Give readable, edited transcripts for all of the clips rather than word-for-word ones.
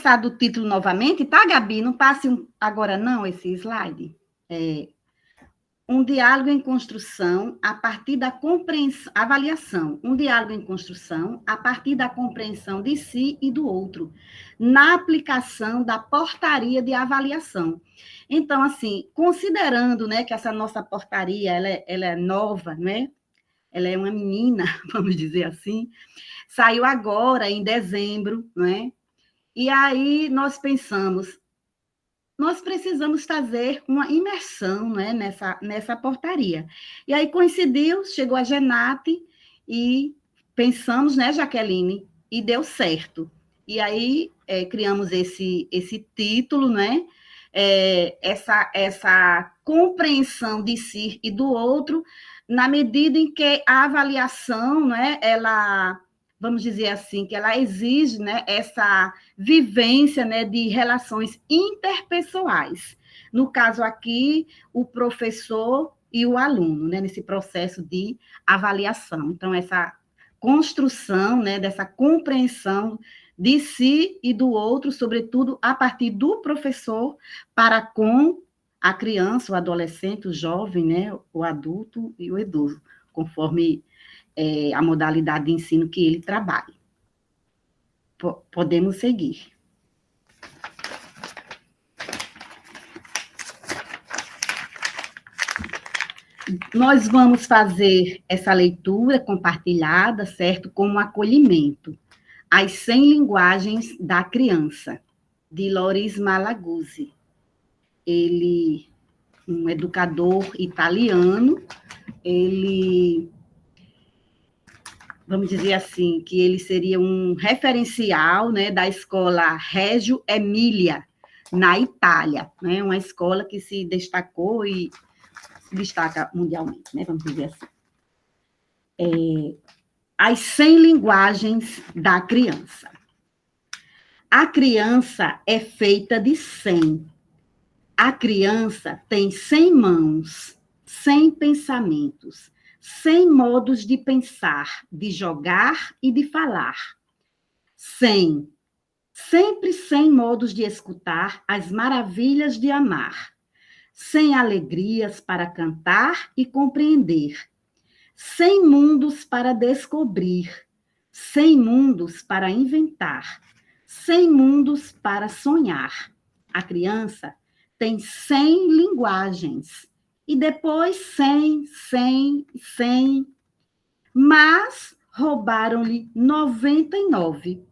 passar do título novamente, tá, Gabi? Não passe agora não esse slide. Um diálogo em construção a partir da compreensão, avaliação. Um diálogo em construção a partir da compreensão de si e do outro, na aplicação da portaria de avaliação. Então, assim, considerando, né, que essa nossa portaria, ela é nova, né? Ela é uma menina, vamos dizer assim, saiu agora, em dezembro, né? E aí nós pensamos, nós precisamos fazer uma imersão, né, nessa portaria. E aí coincidiu, chegou a Genate e pensamos, né, Jaqueline, e deu certo. E aí criamos esse título, né, essa compreensão de si e do outro, na medida em que a avaliação, né, ela, vamos dizer assim, que ela exige, né, essa vivência, né, de relações interpessoais. No caso aqui, o professor e o aluno, né, nesse processo de avaliação. Então, essa construção, né, dessa compreensão de si e do outro, sobretudo a partir do professor, para com a criança, o adolescente, o jovem, né, o adulto e o idoso, conforme a modalidade de ensino que ele trabalha. Podemos seguir. Nós vamos fazer essa leitura compartilhada, certo? Com um acolhimento. As 100 linguagens da criança, de Loris Malaguzzi. Ele, um educador italiano, ele, vamos dizer assim, que ele seria um referencial, né, da escola Reggio Emilia, na Itália, né, uma escola que se destacou e se destaca mundialmente, né, vamos dizer assim. As 100 linguagens da criança. A criança é feita de 100. A criança tem 100 mãos, 100 pensamentos, 100 modos de pensar, de jogar e de falar. 100. Sempre 100 modos de escutar as maravilhas de amar. 100 alegrias para cantar e compreender. 100 mundos para descobrir. 100 mundos para inventar. 100 mundos para sonhar. A criança tem 100 linguagens. E depois 100, 100, 100. Mas roubaram-lhe 99.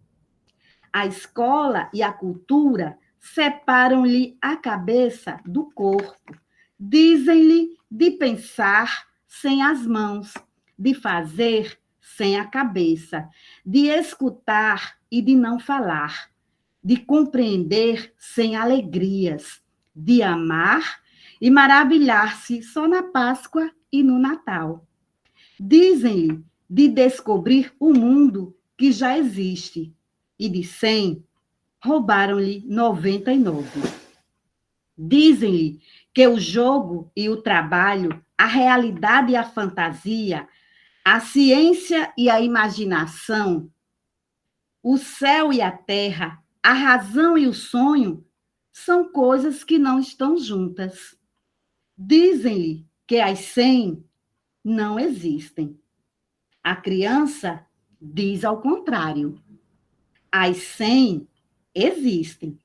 A escola e a cultura separam-lhe a cabeça do corpo. Dizem-lhe de pensar sem as mãos, de fazer sem a cabeça, de escutar e de não falar, de compreender sem alegrias, de amar e maravilhar-se só na Páscoa e no Natal. Dizem-lhe de descobrir o mundo que já existe, e de 100, roubaram-lhe 99. Dizem-lhe que o jogo e o trabalho, a realidade e a fantasia, a ciência e a imaginação, o céu e a terra, a razão e o sonho, são coisas que não estão juntas. Dizem-lhe que as 100 não existem. A criança diz ao contrário. As 100 existem.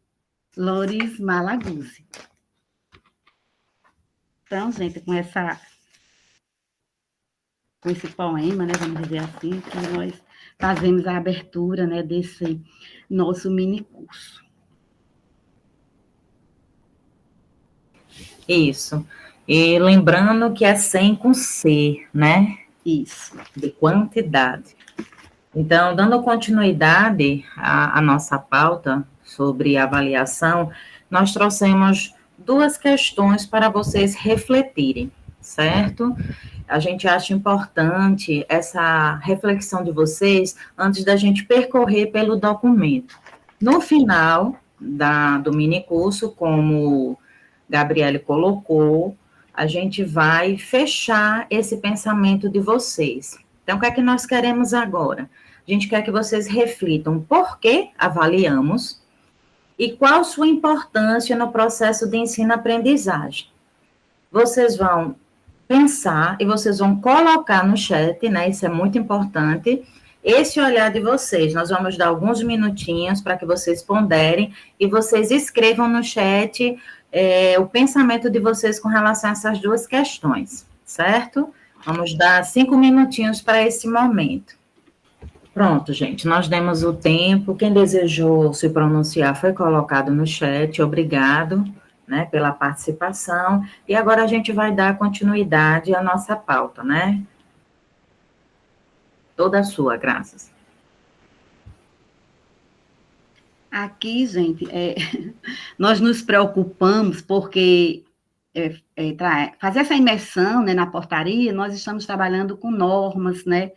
Loris Malaguzzi. Então, gente, com esse poema, né, vamos dizer assim, que nós fazemos a abertura, né, desse nosso mini curso. Isso. E lembrando que é 100 com C, né? Isso. De quantidade. Então, dando continuidade à nossa pauta sobre avaliação, nós trouxemos 2 questões para vocês refletirem, certo? A gente acha importante essa reflexão de vocês antes da gente percorrer pelo documento. No final do minicurso, como Gabriele colocou, a gente vai fechar esse pensamento de vocês. Então, o que é que nós queremos agora? A gente quer que vocês reflitam por que avaliamos, e qual sua importância no processo de ensino-aprendizagem. Vocês vão pensar e vocês vão colocar no chat, né? Isso é muito importante. Esse olhar de vocês, nós vamos dar alguns minutinhos para que vocês ponderem e vocês escrevam no chat o pensamento de vocês com relação a essas duas questões, certo? Vamos dar 5 minutinhos para esse momento. Pronto, gente, nós demos o tempo. Quem desejou se pronunciar foi colocado no chat. Obrigado, né, pela participação. E agora a gente vai dar continuidade à nossa pauta, né? Toda sua, graças. Aqui, gente, nós nos preocupamos porque fazer essa imersão, né, na portaria, nós estamos trabalhando com normas, né,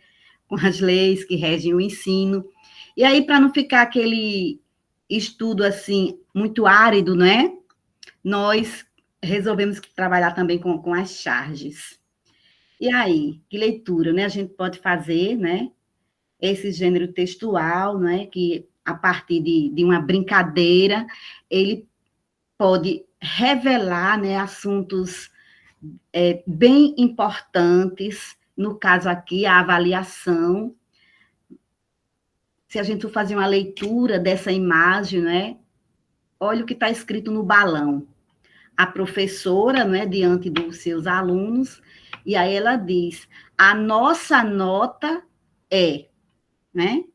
com as leis que regem o ensino. E aí, para não ficar aquele estudo, assim, muito árido, né, nós resolvemos trabalhar também com as charges. E aí, que leitura, né, a gente pode fazer, né, esse gênero textual, né, que a partir de uma brincadeira, ele pode revelar, né, assuntos bem importantes, no caso aqui, a avaliação. Se a gente for fazer uma leitura dessa imagem, né, olha o que está escrito no balão. A professora, né, diante dos seus alunos, e aí ela diz, a nossa nota é, né?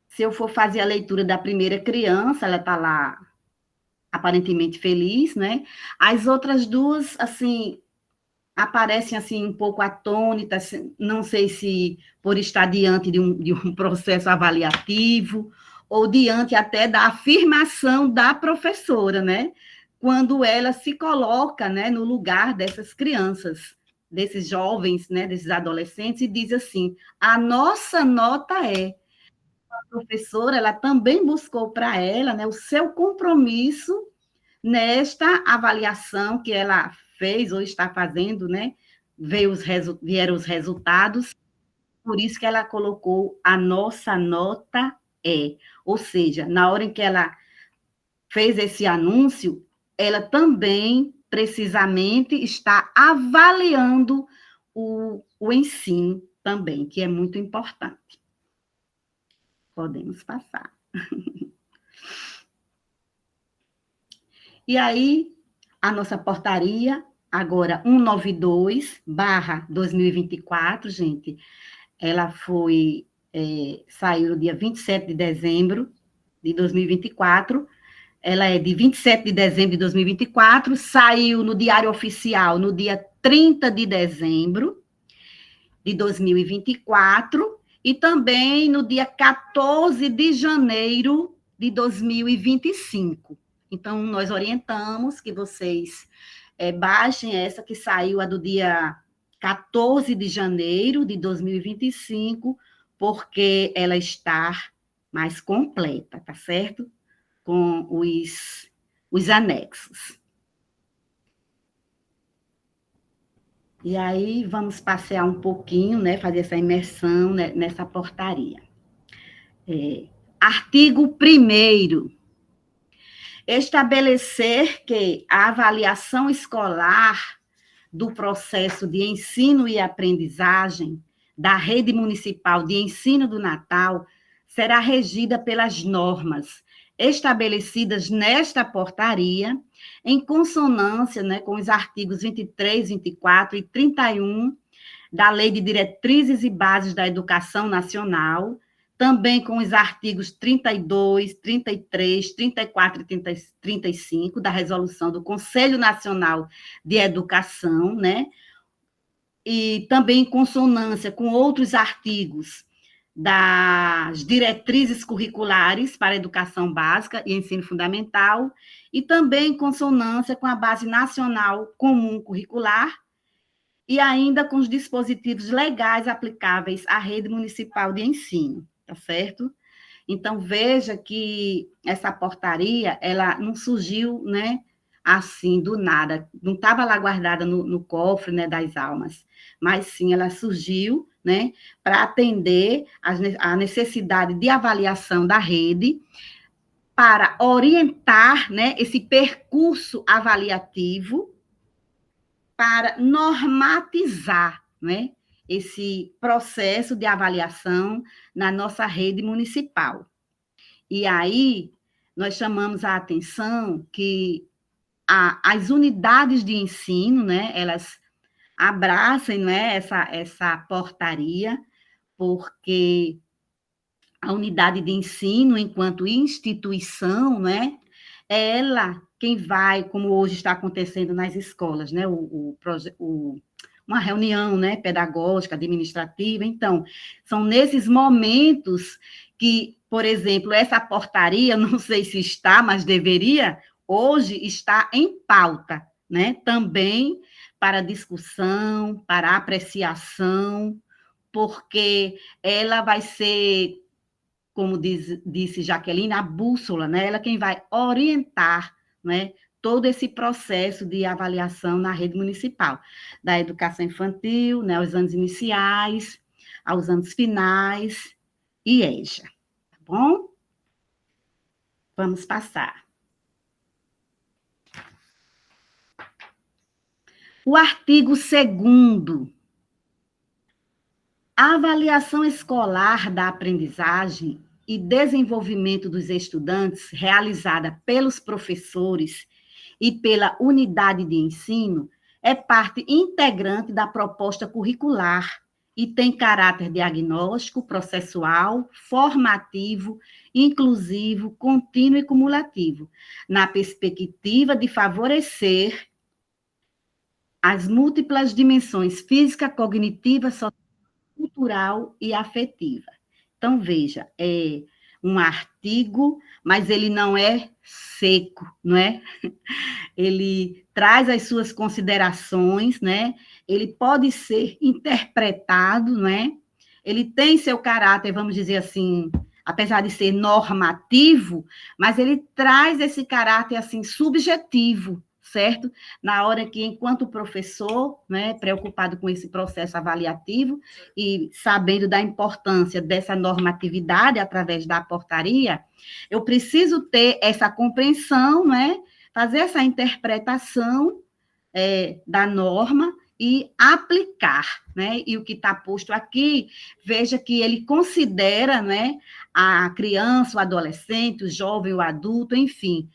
Se eu for fazer a leitura da primeira criança, ela está lá aparentemente feliz, né? As outras duas, assim, aparecem assim um pouco atônitas, não sei se por estar diante de um processo avaliativo ou diante até da afirmação da professora, né? Quando ela se coloca, né, no lugar dessas crianças, desses jovens, né, desses adolescentes, e diz assim, a nossa nota é. A professora, ela também buscou para ela, né, o seu compromisso nesta avaliação que ela fez ou está fazendo, né? Vieram os resultados, por isso que ela colocou a nossa nota é. Ou seja, na hora em que ela fez esse anúncio, ela também, precisamente, está avaliando o ensino também, que é muito importante. Podemos passar. E aí, a nossa portaria, agora 192/2024, gente, ela saiu no dia 27 de dezembro de 2024, ela é de 27 de dezembro de 2024, saiu no Diário Oficial no dia 30 de dezembro de 2024 e também no dia 14 de janeiro de 2025. Então, nós orientamos que vocês baixem essa que saiu, a do dia 14 de janeiro de 2025, porque ela está mais completa, tá certo? Com os anexos. E aí, vamos passear um pouquinho, né, fazer essa imersão, né, nessa portaria. Artigo 1º. Estabelecer que a avaliação escolar do processo de ensino e aprendizagem da Rede Municipal de Ensino do Natal será regida pelas normas estabelecidas nesta portaria, em consonância, né, com os artigos 23, 24 e 31 da Lei de Diretrizes e Bases da Educação Nacional, também com os artigos 32, 33, 34 e 35 da Resolução do Conselho Nacional de Educação, né? E também em consonância com outros artigos das diretrizes curriculares para a educação básica e ensino fundamental, e também em consonância com a Base Nacional Comum Curricular, e ainda com os dispositivos legais aplicáveis à rede municipal de ensino, tá certo? Então, veja que essa portaria, ela não surgiu, né, assim, do nada, não estava lá guardada no cofre, né, das almas, mas sim, ela surgiu, né, para atender a necessidade de avaliação da rede, para orientar, né, esse percurso avaliativo, para normatizar, né, esse processo de avaliação na nossa rede municipal. E aí, nós chamamos a atenção que as unidades de ensino, né, elas abracem, né, essa portaria, porque a unidade de ensino, enquanto instituição, né, é ela quem vai, como hoje está acontecendo nas escolas, né, uma reunião, né, pedagógica, administrativa. Então, são nesses momentos que, por exemplo, essa portaria, não sei se está, mas deveria, hoje está em pauta, né, também para discussão, para apreciação, porque ela vai ser, como disse Jaqueline, a bússola, né? Ela é quem vai orientar, né, todo esse processo de avaliação na rede municipal, da educação infantil, né, aos anos iniciais, aos anos finais e EJA, tá bom? Vamos passar. O artigo 2º. A avaliação escolar da aprendizagem e desenvolvimento dos estudantes, realizada pelos professores e pela unidade de ensino, é parte integrante da proposta curricular e tem caráter diagnóstico, processual, formativo, inclusivo, contínuo e cumulativo, na perspectiva de favorecer as múltiplas dimensões física, cognitiva, social, cultural e afetiva. Então, veja, é um artigo, mas ele não é seco, não é? Ele traz as suas considerações, né? Ele pode ser interpretado, não é? Ele tem seu caráter, vamos dizer assim, apesar de ser normativo, mas ele traz esse caráter assim subjetivo, certo? Na hora que, enquanto professor, né, preocupado com esse processo avaliativo e sabendo da importância dessa normatividade através da portaria, eu preciso ter essa compreensão, né, fazer essa interpretação da norma e aplicar, né? E o que está posto aqui, veja que ele considera, né, a criança, o adolescente, o jovem, o adulto, enfim,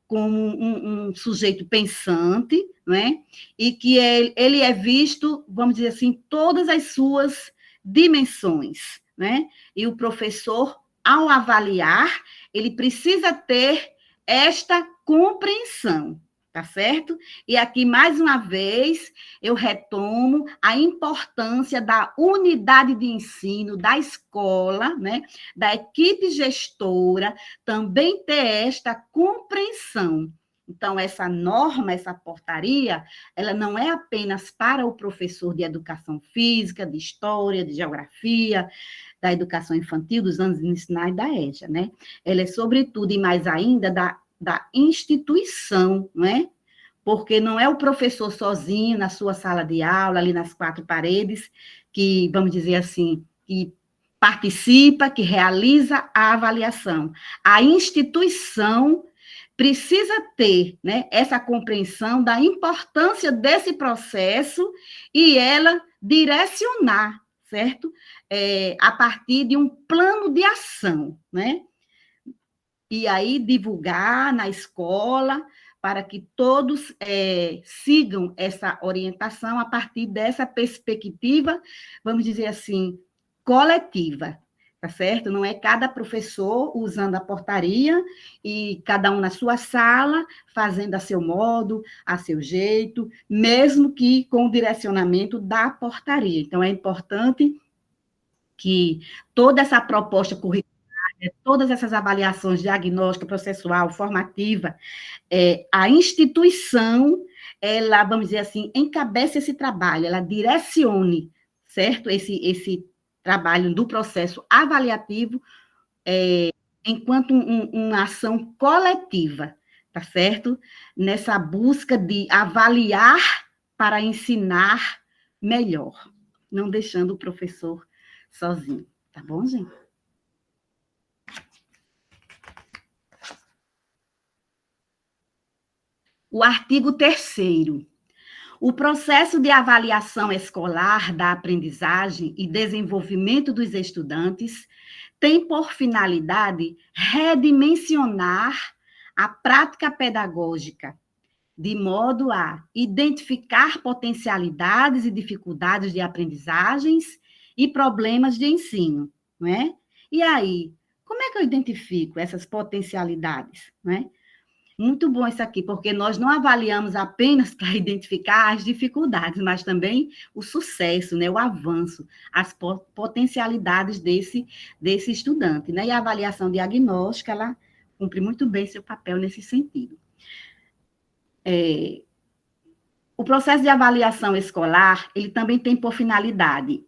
como um sujeito pensante, né? E que ele é visto, vamos dizer assim, todas as suas dimensões, né? E o professor, ao avaliar, ele precisa ter esta compreensão, tá certo? E aqui, mais uma vez, eu retomo a importância da unidade de ensino, da escola, né? Da equipe gestora, também ter esta compreensão. Então, essa norma, essa portaria, ela não é apenas para o professor de educação física, de história, de geografia, da educação infantil, dos anos iniciais da EJA, né? Ela é, sobretudo, e mais ainda, da instituição, não é? Porque não é o professor sozinho na sua sala de aula, ali nas 4 paredes, que, vamos dizer assim, que participa, que realiza a avaliação. A instituição precisa ter, né, essa compreensão da importância desse processo e ela direcionar, certo? A partir de um plano de ação, né? E aí divulgar na escola para que todos sigam essa orientação a partir dessa perspectiva, vamos dizer assim, coletiva, tá certo? Não é cada professor usando a portaria e cada um na sua sala, fazendo a seu modo, a seu jeito, mesmo que com o direcionamento da portaria. Então, é importante que toda essa proposta curricular, todas essas avaliações diagnóstica, processual, formativa, a instituição, ela, vamos dizer assim, encabeça esse trabalho, ela direcione, certo? Esse trabalho do processo avaliativo, enquanto uma ação coletiva, tá certo? Nessa busca de avaliar para ensinar melhor, não deixando o professor sozinho, tá bom, gente? o artigo 3º. O processo de avaliação escolar da aprendizagem e desenvolvimento dos estudantes tem por finalidade redimensionar a prática pedagógica, de modo a identificar potencialidades e dificuldades de aprendizagens e problemas de ensino, não é? E aí, como é que eu identifico essas potencialidades, não é? Muito bom isso aqui, porque nós não avaliamos apenas para identificar as dificuldades, mas também o sucesso, né, o avanço, as potencialidades desse estudante, né? E a avaliação diagnóstica, ela cumpre muito bem seu papel nesse sentido. O processo de avaliação escolar, ele também tem por finalidade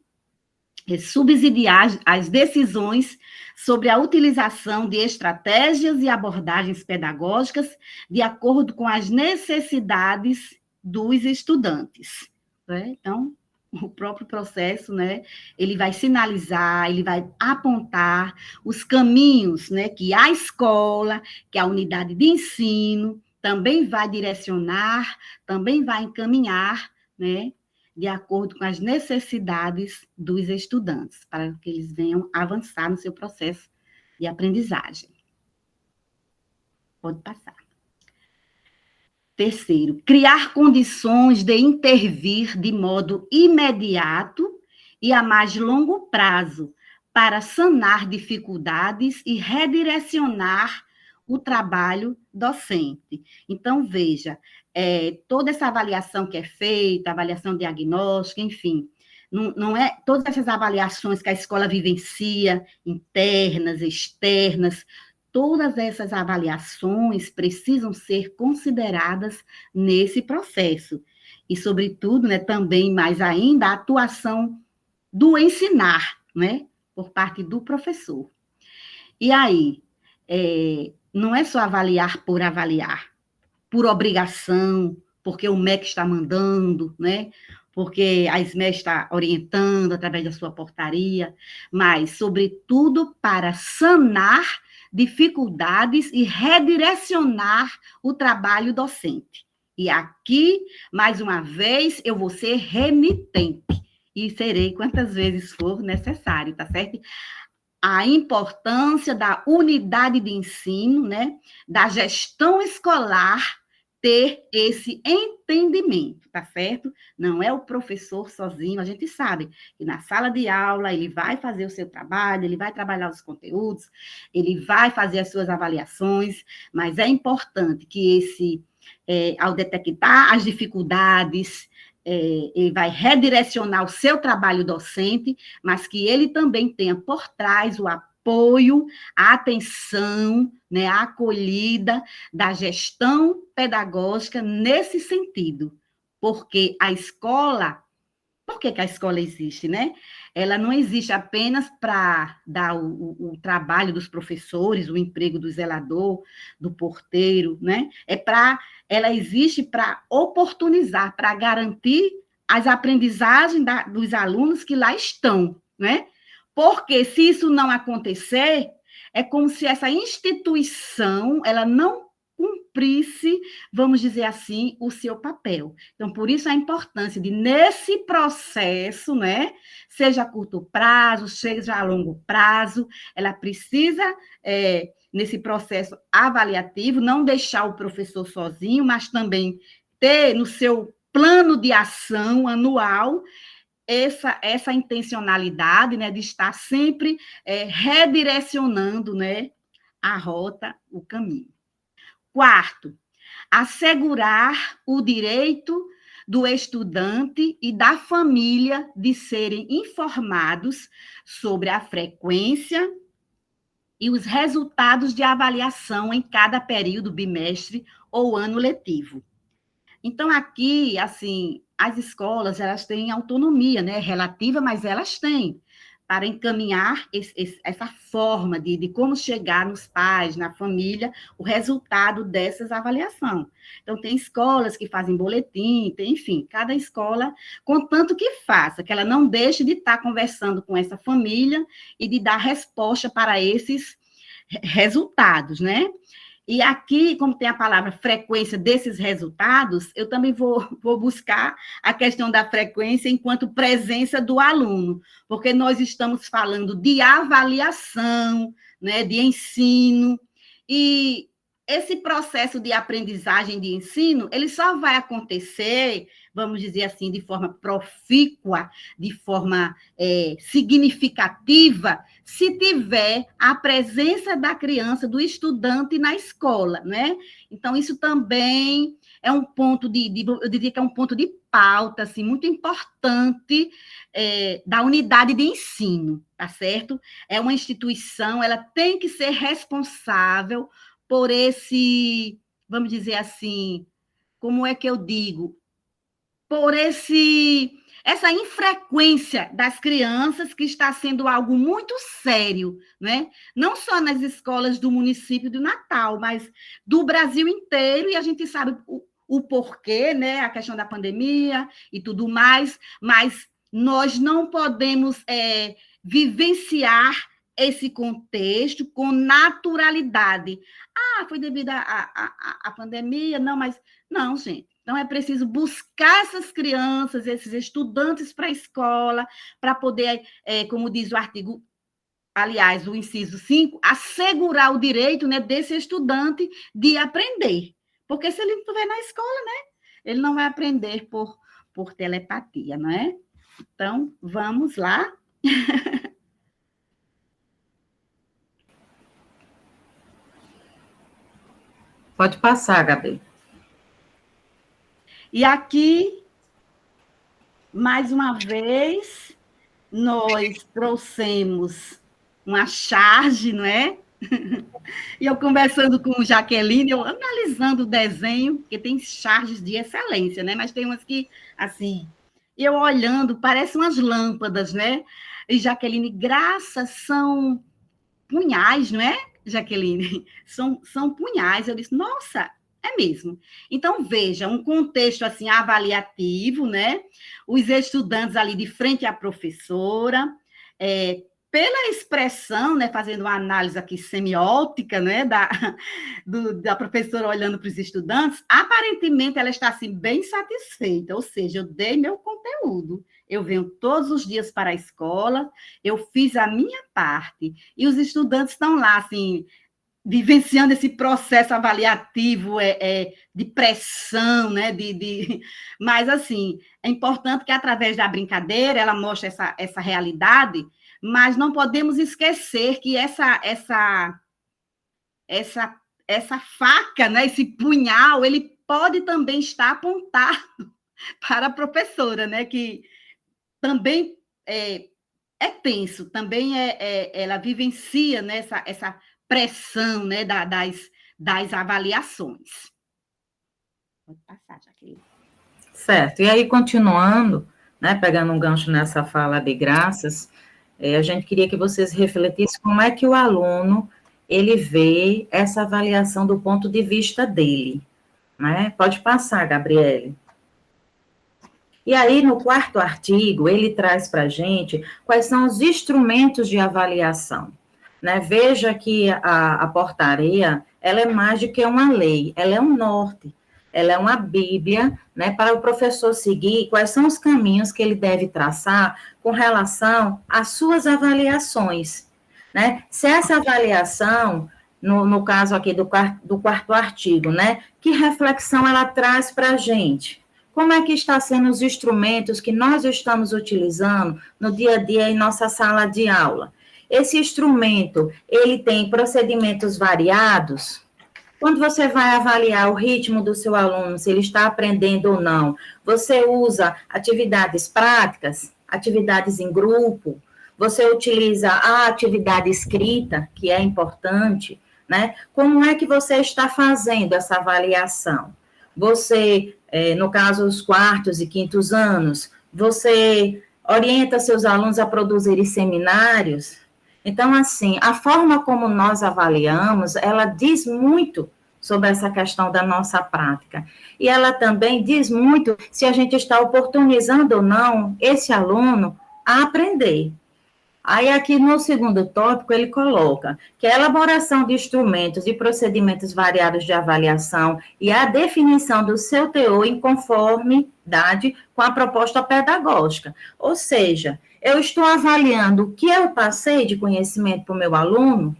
subsidiar as decisões sobre a utilização de estratégias e abordagens pedagógicas de acordo com as necessidades dos estudantes, né? Então, o próprio processo, né, ele vai sinalizar, ele vai apontar os caminhos, né, que a escola, que a unidade de ensino também vai direcionar, também vai encaminhar, né, de acordo com as necessidades dos estudantes, para que eles venham avançar no seu processo de aprendizagem. Pode passar. 3º, criar condições de intervir de modo imediato e a mais longo prazo para sanar dificuldades e redirecionar o trabalho docente. Então, veja, toda essa avaliação que é feita, avaliação diagnóstica, enfim, não é todas essas avaliações que a escola vivencia, internas, externas, todas essas avaliações precisam ser consideradas nesse processo. E, sobretudo, né, também, mais ainda, a atuação do ensinar, né, por parte do professor. E aí, não é só avaliar, por obrigação, porque o MEC está mandando, né? Porque a SME está orientando através da sua portaria, mas, sobretudo, para sanar dificuldades e redirecionar o trabalho docente. E aqui, mais uma vez, eu vou ser remitente, e serei quantas vezes for necessário, tá certo? A importância da unidade de ensino, né, da gestão escolar, ter esse entendimento, tá certo? Não é o professor sozinho, a gente sabe que na sala de aula ele vai fazer o seu trabalho, ele vai trabalhar os conteúdos, ele vai fazer as suas avaliações, mas é importante que ao detectar as dificuldades, ele vai redirecionar o seu trabalho docente, mas que ele também tenha por trás o apoio, a atenção, né, a acolhida da gestão pedagógica nesse sentido. Porque a escola, por que a escola existe, né? Ela não existe apenas para dar o trabalho dos professores, o emprego do zelador, do porteiro, né? Ela existe para oportunizar, para garantir as aprendizagens dos alunos que lá estão, né? Porque se isso não acontecer, é como se essa instituição, ela não cumprisse, vamos dizer assim, o seu papel. Então, por isso a importância de, nesse processo, né, seja a curto prazo, seja a longo prazo, ela precisa, nesse processo avaliativo, não deixar o professor sozinho, mas também ter no seu plano de ação anual essa intencionalidade, né, de estar sempre redirecionando, né, a rota, o caminho. 4º, assegurar o direito do estudante e da família de serem informados sobre a frequência e os resultados de avaliação em cada período, bimestre ou ano letivo. Então, aqui, assim, as escolas, elas têm autonomia, né, relativa, mas elas têm, para encaminhar essa forma de como chegar nos pais, na família, o resultado dessas avaliações. Então, tem escolas que fazem boletim, enfim, cada escola, contanto que faça, que ela não deixe de estar conversando com essa família e de dar resposta para esses resultados, né? E aqui, como tem a palavra frequência desses resultados, eu também vou buscar a questão da frequência enquanto presença do aluno, porque nós estamos falando de avaliação, né, de ensino, e esse processo de aprendizagem de ensino, ele só vai acontecer, vamos dizer assim, de forma profícua, de forma significativa, se tiver a presença da criança, do estudante na escola, né? Então, isso também é um ponto eu diria que é um ponto de pauta, assim, muito importante da unidade de ensino, tá certo? É uma instituição, ela tem que ser responsável por esse, vamos dizer assim, como é que eu digo? Por essa infrequência das crianças, que está sendo algo muito sério, né? Não só nas escolas do município de Natal, mas do Brasil inteiro, e a gente sabe o porquê, né? A questão da pandemia e tudo mais, mas nós não podemos vivenciar esse contexto com naturalidade. Ah, foi devido à pandemia? Não, mas não, gente. Então, é preciso buscar essas crianças, esses estudantes para a escola, para poder, como diz o artigo, aliás, o inciso 5, assegurar o direito, né, desse estudante de aprender. Porque se ele não estiver na escola, né, ele não vai aprender por telepatia, não é? Então, vamos lá. Pode passar, Gabi. E aqui, mais uma vez, nós trouxemos uma charge, não é? E eu conversando com Jaqueline, eu analisando o desenho, porque tem charges de excelência, né? Mas tem umas que, assim, eu olhando, parecem umas lâmpadas, né? E Jaqueline, graças são punhais, não é, Jaqueline? São punhais. Eu disse, nossa, é mesmo. Então, veja, um contexto assim avaliativo, né? Os estudantes ali de frente à professora, pela expressão, né, fazendo uma análise aqui semiótica, né, da professora olhando para os estudantes, aparentemente ela está assim, bem satisfeita, ou seja, eu dei meu conteúdo, eu venho todos os dias para a escola, eu fiz a minha parte, e os estudantes estão lá, assim, vivenciando esse processo avaliativo de pressão, né? Mas, assim, é importante que, através da brincadeira, ela mostre essa realidade, mas não podemos esquecer que essa faca, né? Esse punhal, ele pode também estar apontado para a professora, né? Que também é tenso, também ela vivencia, né, essa pressão, né, das avaliações. Pode passar, Jaqueline. Certo. E aí, continuando, né, pegando um gancho nessa fala de Graças, a gente queria que vocês refletissem como é que o aluno, ele vê essa avaliação do ponto de vista dele, né? Pode passar, Gabriele. E aí, no 4º artigo, ele traz para a gente quais são os instrumentos de avaliação. Né? Veja que a portaria, ela é mais do que uma lei, ela é um norte, ela é uma bíblia, né, para o professor seguir quais são os caminhos que ele deve traçar com relação às suas avaliações. Né? Se essa avaliação, no caso aqui do 4º artigo, né, que reflexão ela traz para a gente? Como é que está sendo os instrumentos que nós estamos utilizando no dia a dia em nossa sala de aula? Esse instrumento, ele tem procedimentos variados? Quando você vai avaliar o ritmo do seu aluno, se ele está aprendendo ou não, você usa atividades práticas, atividades em grupo, você utiliza a atividade escrita, que é importante, né? Como é que você está fazendo essa avaliação? Você, no caso, os 4º e 5º anos, você orienta seus alunos a produzirem seminários? Então, assim, a forma como nós avaliamos, ela diz muito sobre essa questão da nossa prática. E ela também diz muito se a gente está oportunizando ou não esse aluno a aprender. Aí, aqui no segundo tópico, ele coloca que a elaboração de instrumentos e procedimentos variados de avaliação e a definição do seu teor em conformidade com a proposta pedagógica. Ou seja, eu estou avaliando o que eu passei de conhecimento para o meu aluno,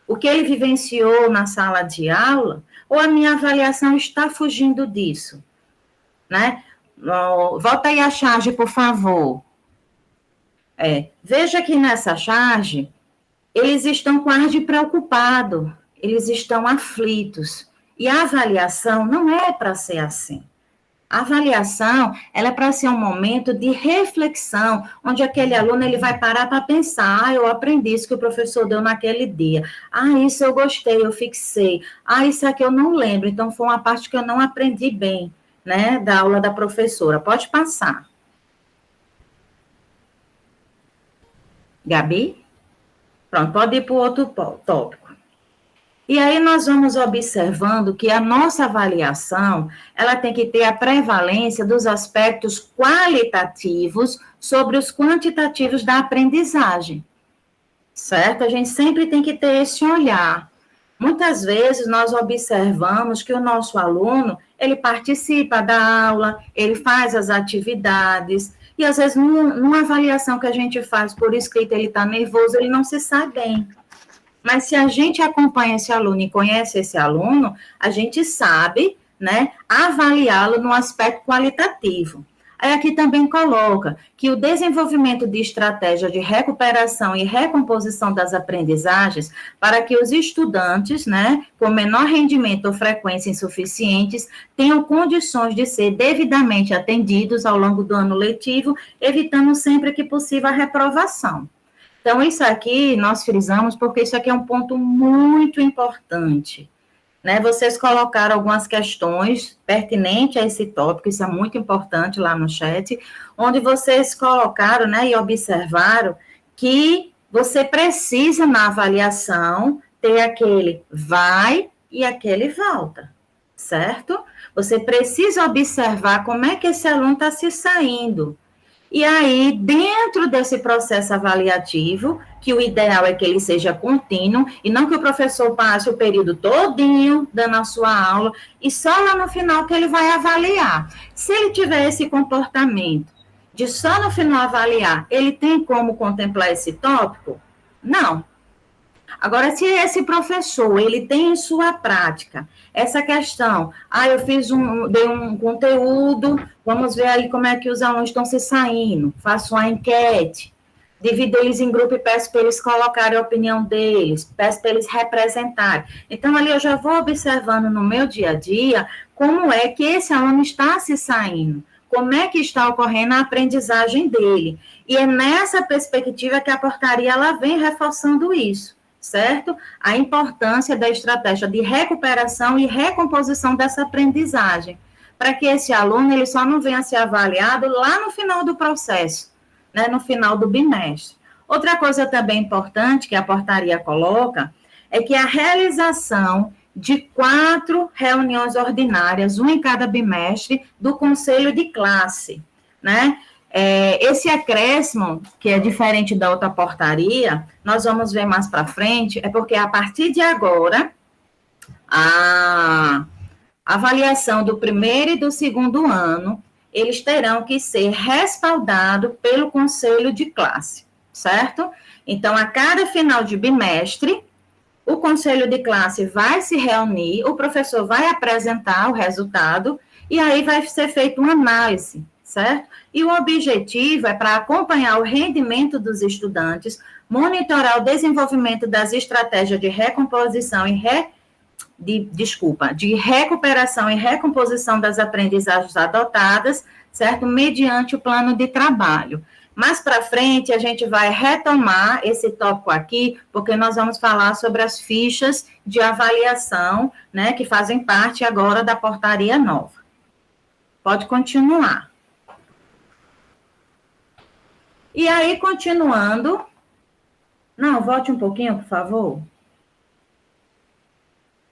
o que ele vivenciou na sala de aula, ou a minha avaliação está fugindo disso, né? Volta aí a charge, por favor. Veja que nessa charge, eles estão com ar de preocupado, eles estão aflitos. E a avaliação não é para ser assim. A avaliação, ela é para ser um momento de reflexão, onde aquele aluno ele vai parar para pensar, eu aprendi isso que o professor deu naquele dia. Isso eu gostei, eu fixei. Isso aqui eu não lembro, então foi uma parte que eu não aprendi bem, né, da aula da professora. Pode passar. Gabi? Pronto, pode ir para o outro tópico. E aí nós vamos observando que a nossa avaliação, ela tem que ter a prevalência dos aspectos qualitativos sobre os quantitativos da aprendizagem, certo? A gente sempre tem que ter esse olhar. Muitas vezes nós observamos que o nosso aluno, ele participa da aula, ele faz as atividades, e às vezes numa avaliação que a gente faz por escrito, ele está nervoso, ele não se sai bem. Mas se a gente acompanha esse aluno e conhece esse aluno, a gente sabe, né, avaliá-lo no aspecto qualitativo. Aí aqui também coloca que o desenvolvimento de estratégia de recuperação e recomposição das aprendizagens para que os estudantes, né, com menor rendimento ou frequência insuficientes, tenham condições de ser devidamente atendidos ao longo do ano letivo, evitando sempre que possível a reprovação. Então, isso aqui nós frisamos porque isso aqui é um ponto muito importante, né? Vocês colocaram algumas questões pertinentes a esse tópico, isso é muito importante lá no chat, onde vocês colocaram, né, e observaram que você precisa, na avaliação, ter aquele vai e aquele volta, certo? Você precisa observar como é que esse aluno está se saindo. E aí, dentro desse processo avaliativo, que o ideal é que ele seja contínuo, e não que o professor passe o período todinho dando a sua aula, e só lá no final que ele vai avaliar. Se ele tiver esse comportamento de só no final avaliar, ele tem como contemplar esse tópico? Não. Agora, se esse professor, ele tem em sua prática essa questão, eu dei um conteúdo, vamos ver aí como é que os alunos estão se saindo, faço uma enquete, divido eles em grupo e peço para eles colocarem a opinião deles, peço para eles representarem. Então, ali eu já vou observando no meu dia a dia como é que esse aluno está se saindo, como é que está ocorrendo a aprendizagem dele. E é nessa perspectiva que a portaria ela vem reforçando isso, certo? A importância da estratégia de recuperação e recomposição dessa aprendizagem, para que esse aluno ele só não venha a ser avaliado lá no final do processo, né, no final do bimestre. Outra coisa também importante que a portaria coloca é que a realização de 4 reuniões ordinárias, uma em cada bimestre, do conselho de classe, né? Esse acréscimo, que é diferente da outra portaria, nós vamos ver mais para frente, é porque a partir de agora, a avaliação do primeiro e do segundo ano, eles terão que ser respaldados pelo conselho de classe, certo? Então, a cada final de bimestre, o conselho de classe vai se reunir, o professor vai apresentar o resultado, e aí vai ser feita uma análise, certo? E o objetivo é para acompanhar o rendimento dos estudantes, monitorar o desenvolvimento das estratégias de recomposição de recuperação e recomposição das aprendizagens adotadas, certo? Mediante o plano de trabalho. Mais para frente, a gente vai retomar esse tópico aqui, porque nós vamos falar sobre as fichas de avaliação, né, que fazem parte agora da portaria nova. Pode continuar. E aí, continuando... Não, volte um pouquinho, por favor.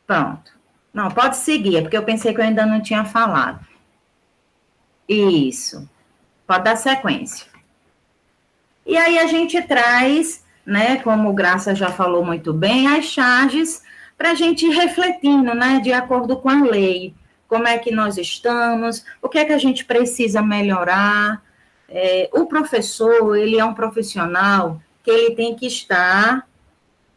Pronto. Não, pode seguir, porque eu pensei que eu ainda não tinha falado. Isso. Pode dar sequência. E aí a gente traz né, como Graça já falou muito bem, as charges para a gente ir refletindo, né, de acordo com a lei, como é que nós estamos, o que é que a gente precisa melhorar. O professor, ele é um profissional que ele tem que estar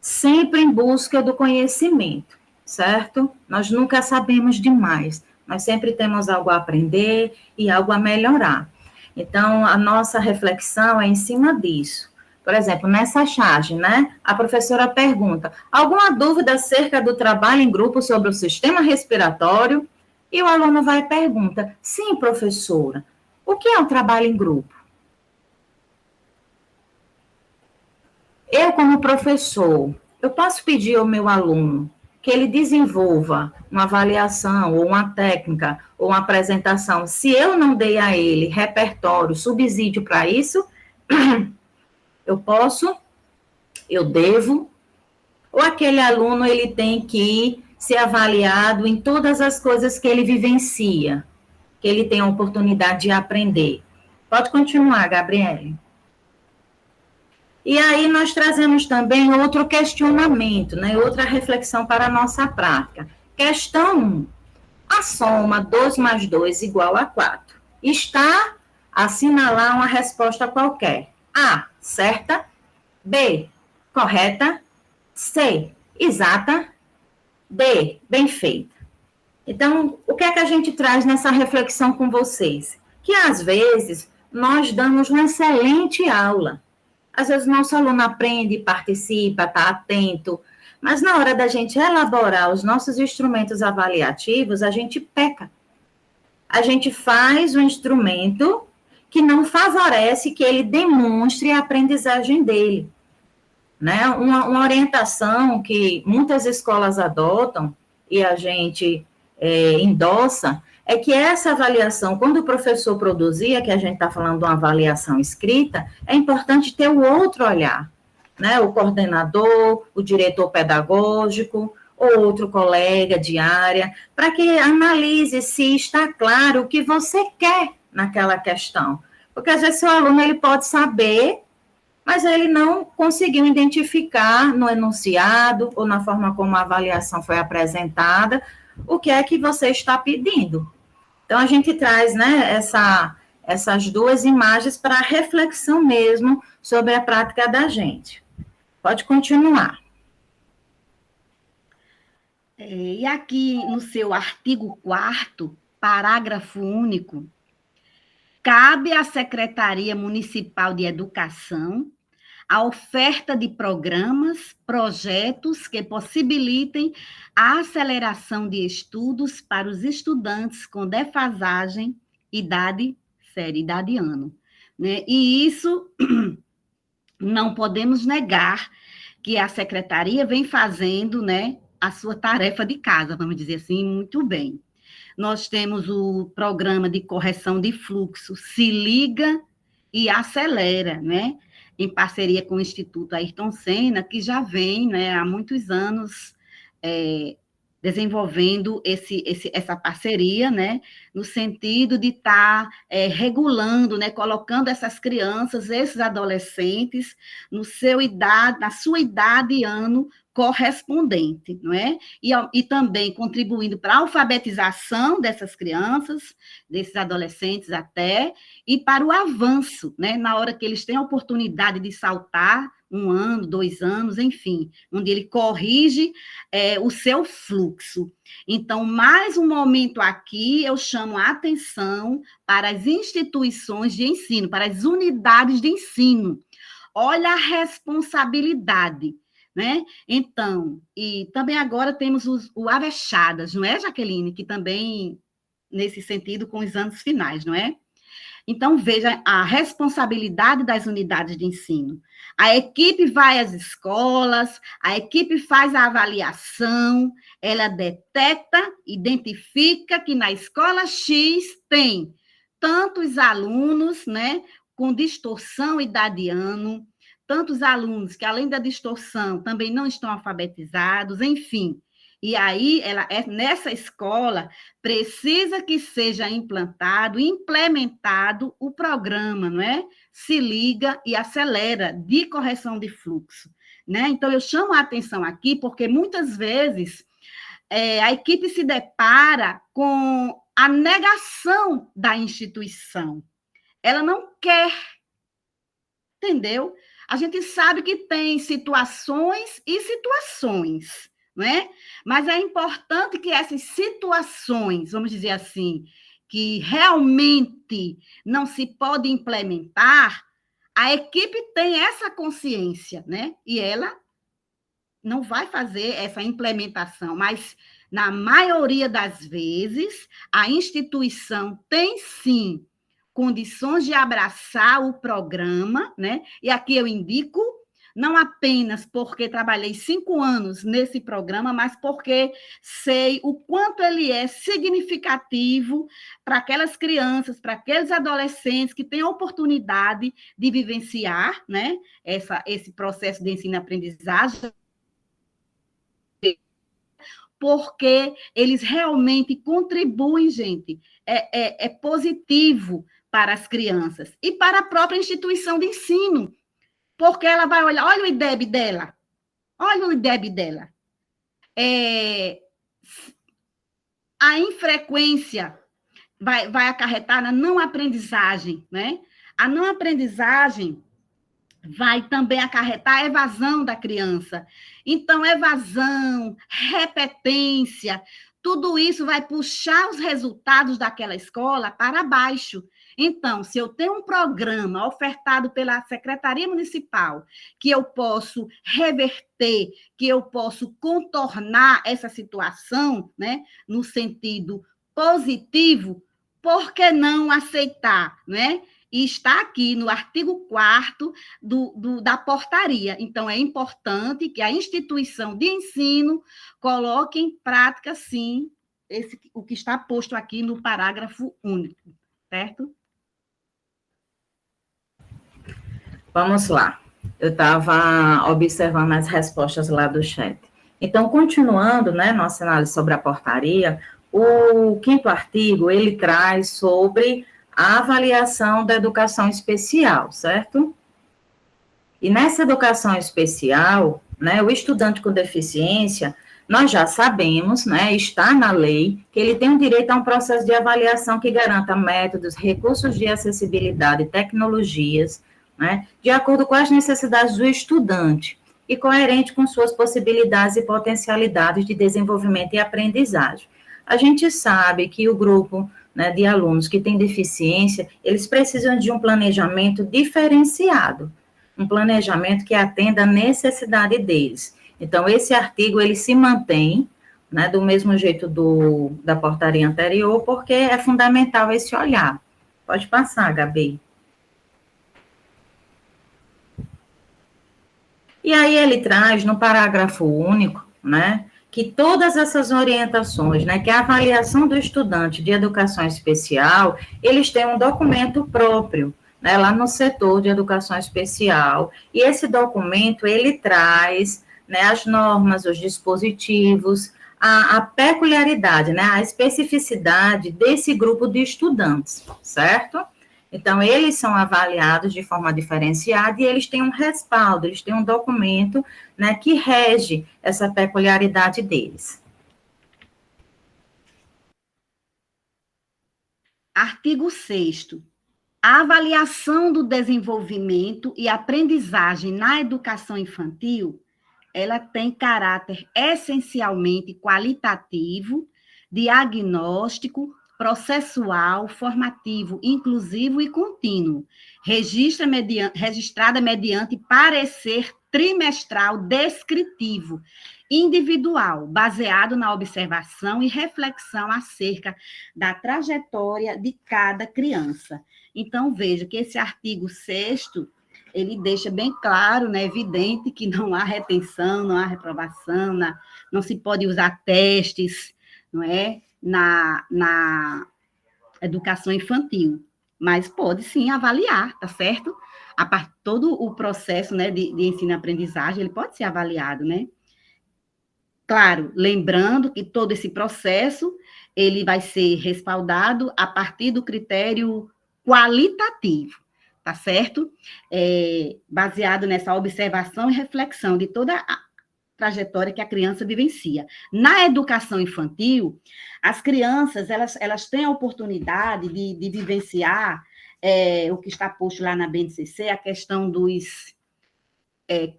sempre em busca do conhecimento, certo? Nós nunca sabemos demais, nós sempre temos algo a aprender e algo a melhorar. Então, a nossa reflexão é em cima disso. Por exemplo, nessa charge, né, a professora pergunta: alguma dúvida acerca do trabalho em grupo sobre o sistema respiratório? E o aluno vai e pergunta: sim, professora, o que é um trabalho em grupo? Eu, como professor, eu posso pedir ao meu aluno que ele desenvolva uma avaliação, ou uma técnica, ou uma apresentação, se eu não dei a ele repertório, subsídio para isso, eu posso, eu devo, ou aquele aluno ele tem que ser avaliado em todas as coisas que ele vivencia, que ele tem a oportunidade de aprender. Pode continuar, Gabriele. E aí nós trazemos também outro questionamento, né, outra reflexão para a nossa prática. Questão 1. A soma 2 mais 2 igual a 4. Está a assinalar uma resposta qualquer. A, certa. B, correta. C, exata. D, bem feita. Então, o que é que a gente traz nessa reflexão com vocês? Que, às vezes, nós damos uma excelente aula. Às vezes, o nosso aluno aprende, participa, está atento, mas na hora da gente elaborar os nossos instrumentos avaliativos, a gente peca. A gente faz um instrumento que não favorece que ele demonstre a aprendizagem dele. Né? Uma orientação que muitas escolas adotam e a gente endossa é que essa avaliação, quando o professor produzia, que a gente está falando de uma avaliação escrita, é importante ter o outro olhar, né? O coordenador, o diretor pedagógico, ou outro colega de área, para que analise se está claro o que você quer naquela questão. Porque às vezes o aluno ele pode saber, mas ele não conseguiu identificar no enunciado ou na forma como a avaliação foi apresentada o que é que você está pedindo. Então, a gente traz, né, essas duas imagens para reflexão mesmo sobre a prática da gente. Pode continuar. E aqui no seu artigo 4º, parágrafo único, cabe à Secretaria Municipal de Educação a oferta de programas, projetos que possibilitem a aceleração de estudos para os estudantes com defasagem, idade, série, idade e ano. Né? E isso não podemos negar que a Secretaria vem fazendo, né, a sua tarefa de casa, vamos dizer assim, muito bem. Nós temos o programa de correção de fluxo, Se Liga e Acelera, né? Em parceria com o Instituto Ayrton Senna, que já vem, né, há muitos anos desenvolvendo essa parceria, né, no sentido de estar regulando, né, colocando essas crianças, esses adolescentes, na sua idade e ano correspondente, não é? E também contribuindo para a alfabetização dessas crianças, desses adolescentes até, e para o avanço, né? Na hora que eles têm a oportunidade de saltar 1 ano, 2 anos, enfim, onde ele corrige o seu fluxo. Então, mais um momento aqui, eu chamo a atenção para as instituições de ensino, para as unidades de ensino. Olha a responsabilidade, né? Então, e também agora temos o Avechadas, não é, Jaqueline? Que também, nesse sentido, com os anos finais, não é? Então, veja a responsabilidade das unidades de ensino. A equipe vai às escolas, a equipe faz a avaliação, ela detecta, identifica que na escola X tem tantos alunos, né, com distorção idadiano, tantos alunos que, além da distorção, também não estão alfabetizados, enfim. E aí, nessa escola, precisa que seja implantado, implementado o programa, não é? Se liga e acelera de correção de fluxo, né? Então, eu chamo a atenção aqui, porque muitas vezes a equipe se depara com a negação da instituição. Ela não quer, entendeu? A gente sabe que tem situações e situações, não é? Mas é importante que essas situações, vamos dizer assim, que realmente não se pode implementar, a equipe tem essa consciência, né? E ela não vai fazer essa implementação, mas na maioria das vezes a instituição tem sim condições de abraçar o programa, né? E aqui eu indico, não apenas porque trabalhei 5 anos nesse programa, mas porque sei o quanto ele é significativo para aquelas crianças, para aqueles adolescentes que têm a oportunidade de vivenciar, né, esse processo de ensino-aprendizagem, porque eles realmente contribuem, gente. É positivo para as crianças e para a própria instituição de ensino, porque ela vai olhar, olha o IDEB dela, olha o IDEB dela. A infrequência vai acarretar na não aprendizagem, né? A não aprendizagem vai também acarretar a evasão da criança. Então, evasão, repetência, tudo isso vai puxar os resultados daquela escola para baixo. Então, se eu tenho um programa ofertado pela Secretaria Municipal, que eu posso reverter, que eu posso contornar essa situação, né, no sentido positivo, por que não aceitar, né? E está aqui no artigo 4º da portaria. Então, é importante que a instituição de ensino coloque em prática, sim, o que está posto aqui no parágrafo único, certo? Vamos lá. Eu estava observando as respostas lá do chat. Então, continuando, né, nossa análise sobre a portaria, o 5º artigo, ele traz sobre a avaliação da educação especial, certo? E nessa educação especial, né, o estudante com deficiência, nós já sabemos, né, está na lei, que ele tem o direito a um processo de avaliação que garanta métodos, recursos de acessibilidade, tecnologias, né, de acordo com as necessidades do estudante e coerente com suas possibilidades e potencialidades de desenvolvimento e aprendizagem. A gente sabe que o grupo, né, de alunos que têm deficiência, eles precisam de um planejamento diferenciado, um planejamento que atenda à necessidade deles. Então, esse artigo, ele se mantém, né, do mesmo jeito da portaria anterior, porque é fundamental esse olhar. Pode passar, Gabi. E aí ele traz, no parágrafo único, né, que todas essas orientações, né, que a avaliação do estudante de educação especial, eles têm um documento próprio, né, lá no setor de educação especial, e esse documento, ele traz, né, as normas, os dispositivos, a peculiaridade, né, a especificidade desse grupo de estudantes, certo? Então, eles são avaliados de forma diferenciada e eles têm um respaldo, eles têm um documento, né, que rege essa peculiaridade deles. Artigo 6º. A avaliação do desenvolvimento e aprendizagem na educação infantil, ela tem caráter essencialmente qualitativo, diagnóstico, processual, formativo, inclusivo e contínuo, registrada mediante parecer trimestral descritivo, individual, baseado na observação e reflexão acerca da trajetória de cada criança. Então, veja que esse artigo 6º, ele deixa bem claro, né, evidente que não há retenção, não há reprovação, não se pode usar testes, não é, na educação infantil, mas pode sim avaliar, tá certo? Todo o processo, né, de ensino-aprendizagem, ele pode ser avaliado, né? Claro, lembrando que todo esse processo, ele vai ser respaldado a partir do critério qualitativo, tá certo? Baseado nessa observação e reflexão de toda a trajetória que a criança vivencia. Na educação infantil, as crianças, elas têm a oportunidade de vivenciar o que está posto lá na BNCC, a questão dos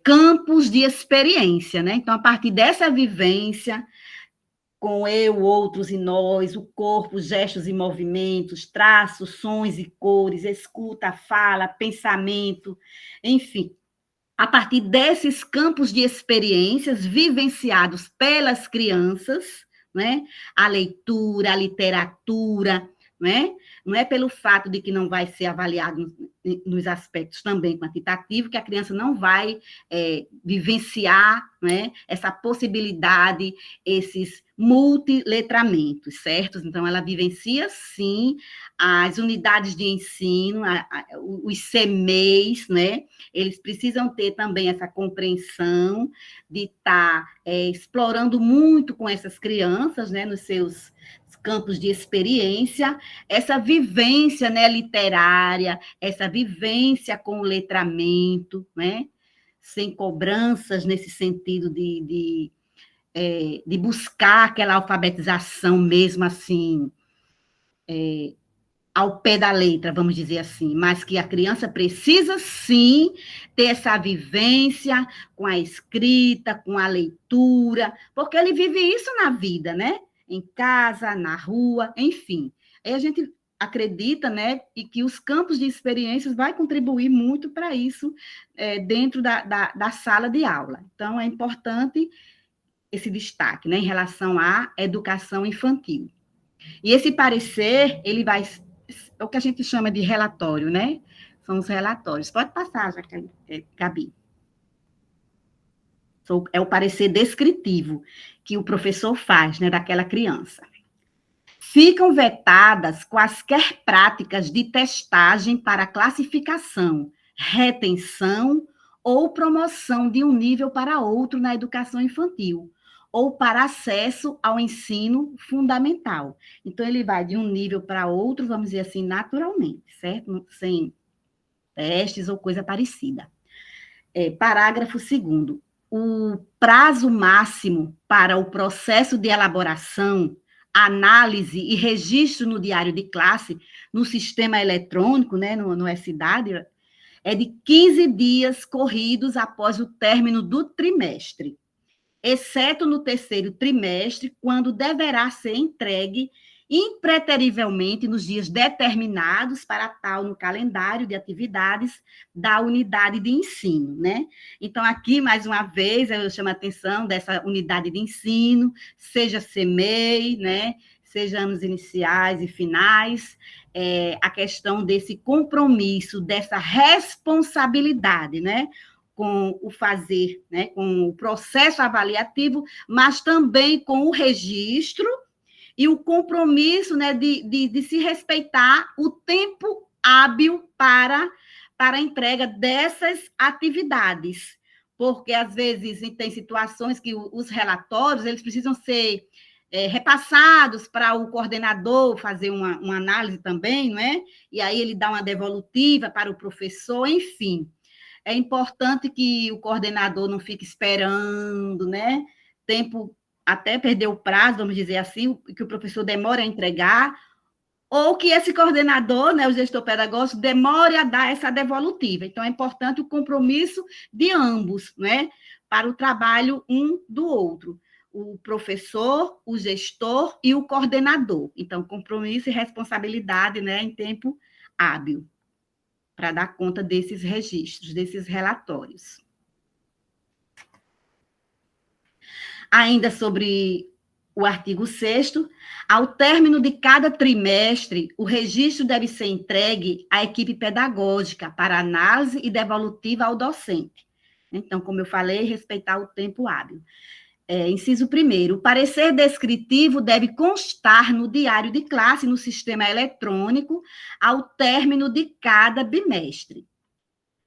campos de experiência, né? Então, a partir dessa vivência, com eu, outros e nós, o corpo, gestos e movimentos, traços, sons e cores, escuta, fala, pensamento, enfim, a partir desses campos de experiências vivenciados pelas crianças, né? A leitura, a literatura, né? Não é pelo fato de que não vai ser avaliado nos aspectos também quantitativos que a criança não vai vivenciar, né, essa possibilidade, esses multiletramentos, certo? Então, ela vivencia, sim, as unidades de ensino, os CMEs, né? Eles precisam ter também essa compreensão de estar explorando muito com essas crianças, né, nos seus campos de experiência, essa vivência, né, literária, essa vivência com o letramento, né, sem cobranças nesse sentido de buscar aquela alfabetização mesmo assim, ao pé da letra, vamos dizer assim, mas que a criança precisa, sim, ter essa vivência com a escrita, com a leitura, porque ele vive isso na vida, né? Em casa, na rua, enfim. Aí a gente acredita, né, e que os campos de experiências vai contribuir muito para isso dentro da sala de aula. Então, é importante esse destaque, né, em relação à educação infantil. E esse parecer, ele vai, é o que a gente chama de relatório, né? São os relatórios. Pode passar, Gabi. É o parecer descritivo que o professor faz, né, daquela criança. Ficam vetadas quaisquer práticas de testagem para classificação, retenção ou promoção de um nível para outro na educação infantil, ou para acesso ao ensino fundamental. Então, ele vai de um nível para outro, vamos dizer assim, naturalmente, certo? Sem testes ou coisa parecida. Parágrafo 2º. O prazo máximo para o processo de elaboração, análise e registro no diário de classe, no sistema eletrônico, né, no SIDAD, é de 15 dias corridos após o término do trimestre, exceto no terceiro trimestre, quando deverá ser entregue impreterivelmente nos dias determinados para tal no calendário de atividades da unidade de ensino, né? Então, aqui, mais uma vez, eu chamo a atenção dessa unidade de ensino, seja CMEI, né? Seja anos iniciais e finais, a questão desse compromisso, dessa responsabilidade, né? Com o fazer, né? Com o processo avaliativo, mas também com o registro e o compromisso, né, de se respeitar o tempo hábil para a entrega dessas atividades, porque, às vezes, tem situações que os relatórios eles precisam ser repassados para o coordenador fazer uma análise também, não é? E aí ele dá uma devolutiva para o professor, enfim. É importante que o coordenador não fique esperando, né? Tempo até perder o prazo, vamos dizer assim, que o professor demore a entregar, ou que esse coordenador, né, o gestor pedagógico, demore a dar essa devolutiva. Então, é importante o compromisso de ambos, né, para o trabalho um do outro. O professor, o gestor e o coordenador. Então, compromisso e responsabilidade, né, em tempo hábil, para dar conta desses registros, desses relatórios. Ainda sobre o artigo 6º, ao término de cada trimestre, o registro deve ser entregue à equipe pedagógica para análise e devolutiva ao docente. Então, como eu falei, respeitar o tempo hábil. Inciso 1º, o parecer descritivo deve constar no diário de classe, no sistema eletrônico, ao término de cada bimestre.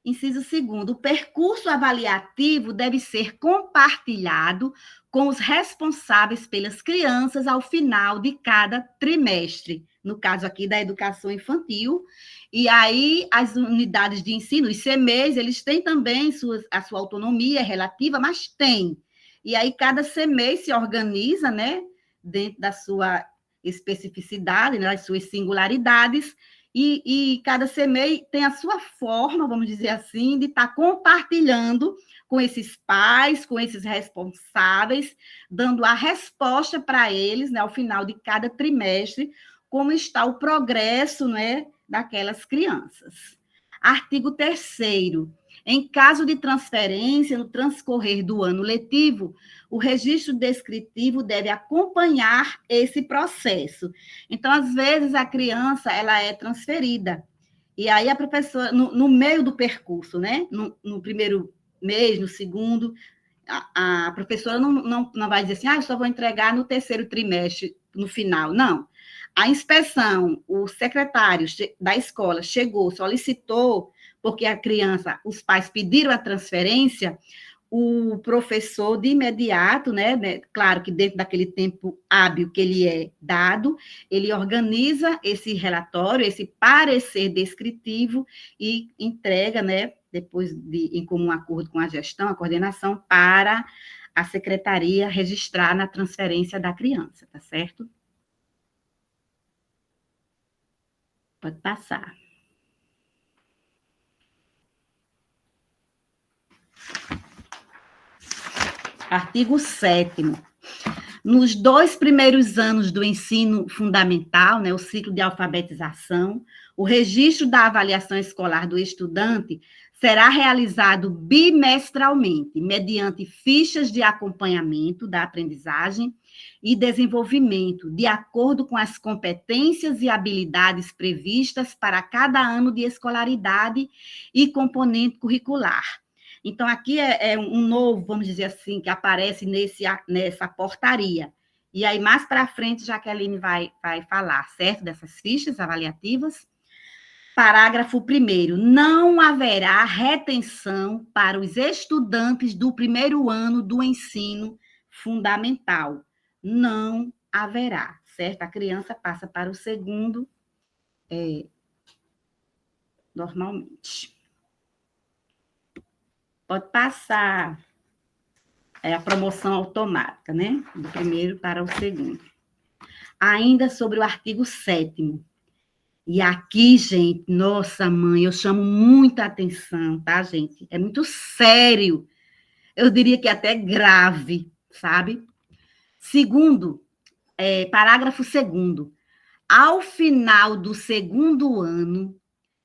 Inciso segundo, o percurso avaliativo deve ser compartilhado com os responsáveis pelas crianças ao final de cada trimestre, no caso aqui da educação infantil, e aí as unidades de ensino, os CMEs, eles têm também a sua autonomia relativa, mas tem. E aí cada CME se organiza, né, dentro da sua especificidade, né, das suas singularidades, e cada CMEI tem a sua forma, vamos dizer assim, de estar compartilhando com esses pais, com esses responsáveis, dando a resposta para eles, né, ao final de cada trimestre, como está o progresso, né, daquelas crianças. Artigo 3º. Em caso de transferência, no transcorrer do ano letivo, o registro descritivo deve acompanhar esse processo. Então, às vezes, a criança ela é transferida. E aí a professora, no meio do percurso, né? No primeiro mês, no segundo, a professora não vai dizer assim, eu só vou entregar no terceiro trimestre, no final. Não. A inspeção, o secretário da escola chegou, solicitou, porque a criança, os pais pediram a transferência, o professor, de imediato, né, claro que dentro daquele tempo hábil que ele é dado, ele organiza esse relatório, esse parecer descritivo e entrega, né, depois em comum acordo com a gestão, a coordenação, para a secretaria registrar na transferência da criança, tá certo? Pode passar. Artigo 7º. Nos 2 primeiros anos do ensino fundamental, né, o ciclo de alfabetização, o registro da avaliação escolar do estudante será realizado bimestralmente, mediante fichas de acompanhamento da aprendizagem e desenvolvimento, de acordo com as competências e habilidades previstas para cada ano de escolaridade e componente curricular. Então, aqui é um novo, vamos dizer assim, que aparece nessa portaria. E aí, mais para frente, Jaqueline vai falar, certo? Dessas fichas avaliativas. Parágrafo 1º. Não haverá retenção para os estudantes do primeiro ano do ensino fundamental. Não haverá, certo? A criança passa para o segundo normalmente. Pode passar a promoção automática, né? Do primeiro para o segundo. Ainda sobre o artigo 7º. E aqui, gente, nossa mãe, eu chamo muita atenção, tá, gente? É muito sério. Eu diria que até grave, sabe? Parágrafo 2º. Ao final do segundo ano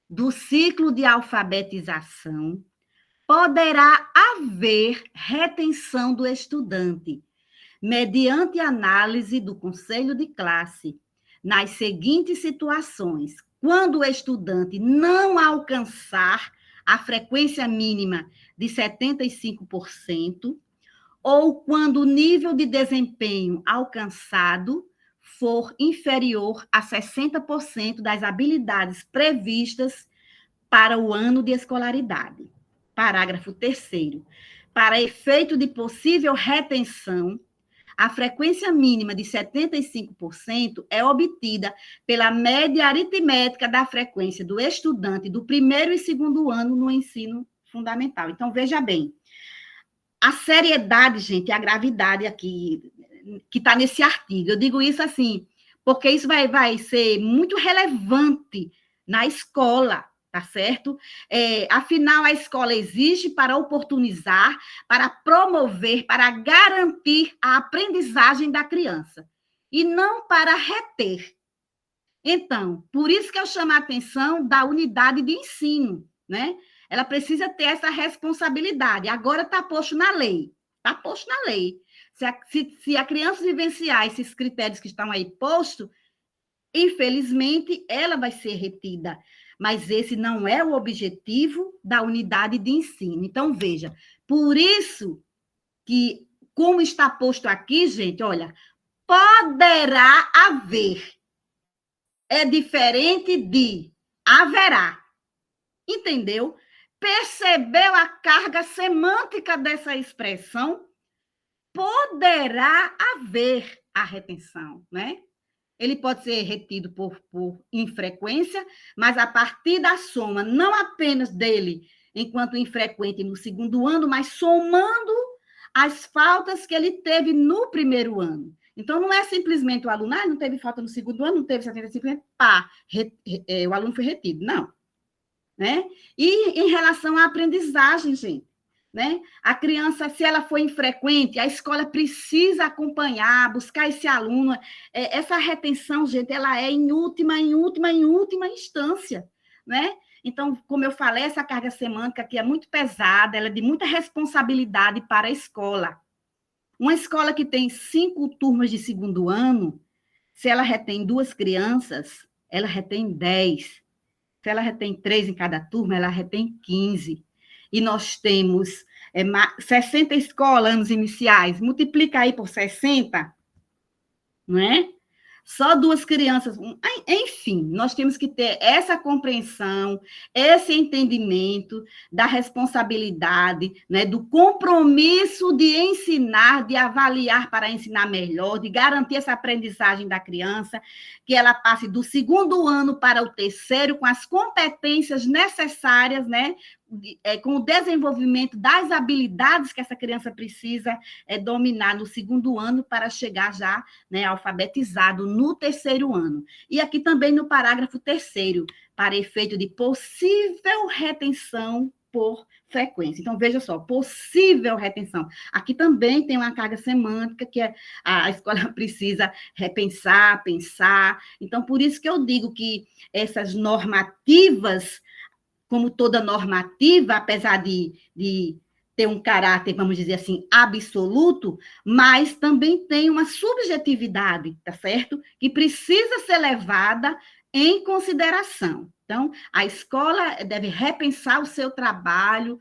do ciclo de alfabetização, poderá haver retenção do estudante, mediante análise do conselho de classe, nas seguintes situações: quando o estudante não alcançar a frequência mínima de 75%, ou quando o nível de desempenho alcançado for inferior a 60% das habilidades previstas para o ano de escolaridade. Parágrafo 3º. Para efeito de possível retenção, a frequência mínima de 75% é obtida pela média aritmética da frequência do estudante do primeiro e segundo ano no ensino fundamental. Então, veja bem, a seriedade, gente, a gravidade aqui, que está nesse artigo. Eu digo isso assim, porque isso vai ser muito relevante na escola, tá certo? Afinal, a escola existe para oportunizar, para promover, para garantir a aprendizagem da criança, e não para reter. Então, por isso que eu chamo a atenção da unidade de ensino, né? Ela precisa ter essa responsabilidade. Agora está posto na lei, está posto na lei. Se a criança vivenciar esses critérios que estão aí postos, infelizmente, ela vai ser retida. Mas esse não é o objetivo da unidade de ensino. Então, veja, por isso que, como está posto aqui, gente, olha, poderá haver. É diferente de haverá. Entendeu? percebeu a carga semântica dessa expressão, poderá haver a retenção, né? Ele pode ser retido por infrequência, mas a partir da soma, não apenas dele enquanto infrequente no segundo ano, mas somando as faltas que ele teve no primeiro ano. Então, não é simplesmente o aluno, não teve falta no segundo ano, não teve 75%, o aluno foi retido. Não. Né? E em relação à aprendizagem, gente, né? A criança, se ela for infrequente, a escola precisa acompanhar, buscar esse aluno. Essa retenção, gente, ela é em última instância, né? Então, como eu falei, essa carga semântica aqui é muito pesada, ela é de muita responsabilidade para a escola. Uma escola que tem 5 turmas de segundo ano, se ela retém 2 crianças, ela retém 10. Se ela retém 3 em cada turma, ela retém 15. E nós temos 60 escolas, anos iniciais, multiplica aí por 60, não é? Só 2 crianças. Enfim, nós temos que ter essa compreensão, esse entendimento da responsabilidade, né, do compromisso de ensinar, de avaliar para ensinar melhor, de garantir essa aprendizagem da criança, que ela passe do segundo ano para o terceiro com as competências necessárias, né, com o desenvolvimento das habilidades que essa criança precisa dominar no segundo ano para chegar já, né, alfabetizado no terceiro ano. E aqui também no parágrafo 3º, para efeito de possível retenção por frequência. Então, veja só, possível retenção. Aqui também tem uma carga semântica que a escola precisa repensar, pensar. Então, por isso que eu digo que essas normativas, como toda normativa, apesar de ter um caráter, vamos dizer assim, absoluto, mas também tem uma subjetividade, tá certo? Que precisa ser levada em consideração. Então, a escola deve repensar o seu trabalho,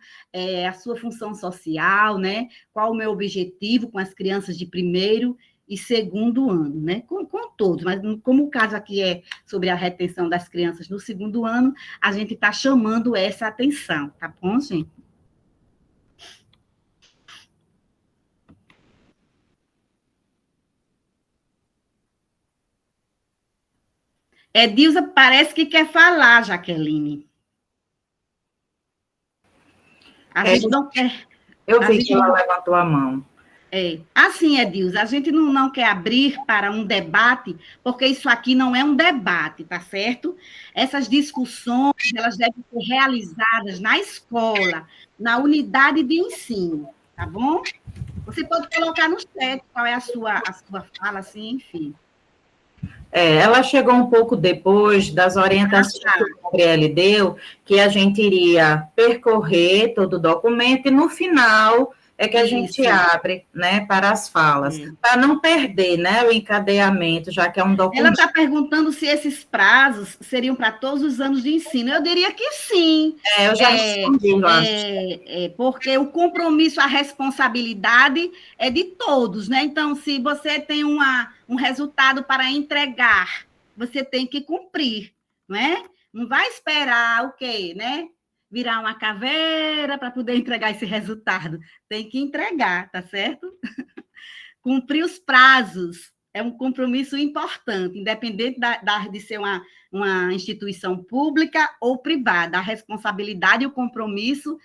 a sua função social, né? Qual o meu objetivo com as crianças de primeiro e segundo ano, né? Com todos, mas como o caso aqui é sobre a retenção das crianças no segundo ano, a gente está chamando essa atenção, tá bom, gente? Edilza parece que quer falar, Jaqueline. A gente não quer... Eu vi que ela levantou a mão. Assim, Edilza, a gente não quer abrir para um debate, porque isso aqui não é um debate, tá certo? Essas discussões, elas devem ser realizadas na escola, na unidade de ensino, tá bom? Você pode colocar no chat qual é a sua fala, assim, enfim. Ela chegou um pouco depois das orientações que o Gabriele deu, que a gente iria percorrer todo o documento e, no final, que a gente abre, né, para as falas, para não perder, né, o encadeamento, já que é um documento... Ela está perguntando se esses prazos seriam para todos os anos de ensino. Eu diria que sim. Eu já respondi, eu acho. Porque o compromisso, a responsabilidade é de todos, né? Então, se você tem um resultado para entregar, você tem que cumprir, não é? Não vai esperar o quê, né? Virar uma caveira para poder entregar esse resultado. Tem que entregar, tá certo? Cumprir os prazos é um compromisso importante, independente de ser uma instituição pública ou privada. A responsabilidade e o compromisso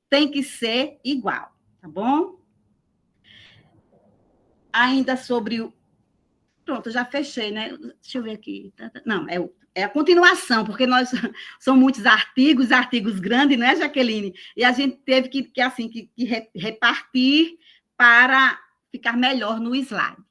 tem que ser igual, tá bom? Ainda sobre o... Pronto, já fechei, né? Deixa eu ver aqui. Não, é a continuação, porque são muitos artigos grandes, né, Jaqueline? E a gente teve que repartir para ficar melhor no slide.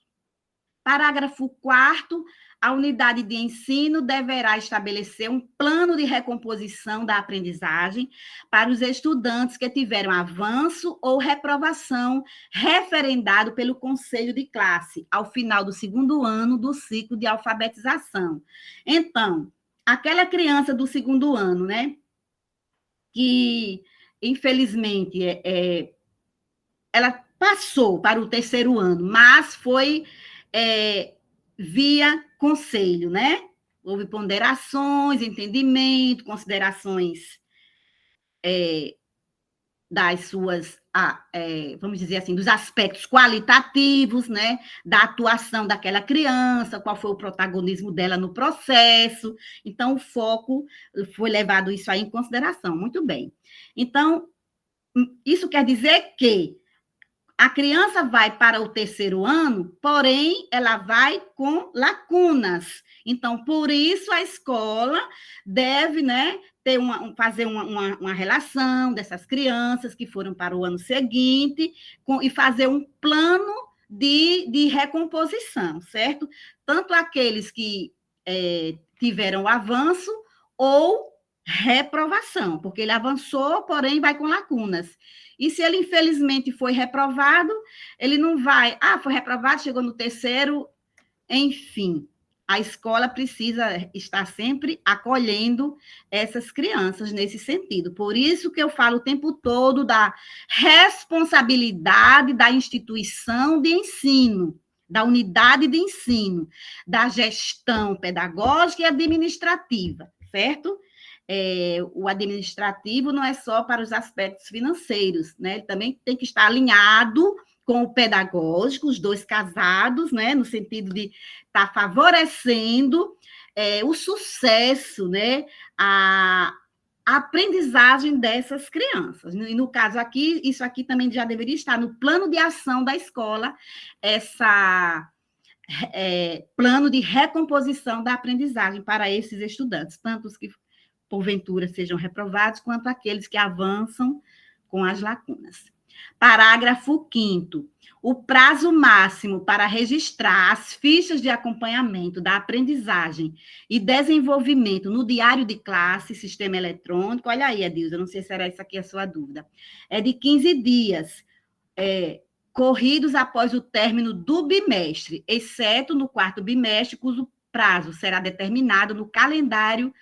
Parágrafo 4º, a unidade de ensino deverá estabelecer um plano de recomposição da aprendizagem para os estudantes que tiveram avanço ou reprovação referendado pelo conselho de classe ao final do segundo ano do ciclo de alfabetização. Então, aquela criança do segundo ano, né, que, infelizmente, ela passou para o terceiro ano, mas foi... via conselho, né? Houve ponderações, entendimento, considerações das suas, vamos dizer assim, dos aspectos qualitativos, né, da atuação daquela criança, qual foi o protagonismo dela no processo. Então, o foco foi levado isso aí em consideração. Muito bem. Então, isso quer dizer que a criança vai para o terceiro ano, porém, ela vai com lacunas. Então, por isso, a escola deve, né, fazer uma relação dessas crianças que foram para o ano seguinte e fazer um plano de recomposição, certo? Tanto aqueles que tiveram avanço ou reprovação, porque ele avançou, porém vai com lacunas. E se ele, infelizmente, foi reprovado, ele não vai... foi reprovado, chegou no terceiro, enfim... A escola precisa estar sempre acolhendo essas crianças nesse sentido. Por isso que eu falo o tempo todo da responsabilidade da instituição de ensino, da unidade de ensino, da gestão pedagógica e administrativa, certo? O administrativo não é só para os aspectos financeiros, né? Ele também tem que estar alinhado com o pedagógico, os dois casados, né, no sentido de estar favorecendo o sucesso, né, a aprendizagem dessas crianças. E no caso aqui, isso aqui também já deveria estar no plano de ação da escola, plano de recomposição da aprendizagem para esses estudantes, tanto os que porventura sejam reprovados, quanto aqueles que avançam com as lacunas. Parágrafo 5º. O prazo máximo para registrar as fichas de acompanhamento da aprendizagem e desenvolvimento no diário de classe, sistema eletrônico, olha aí, Edilza, não sei se era essa aqui a sua dúvida, é de 15 dias, corridos após o término do bimestre, exceto no 4º bimestre, cujo prazo será determinado no calendário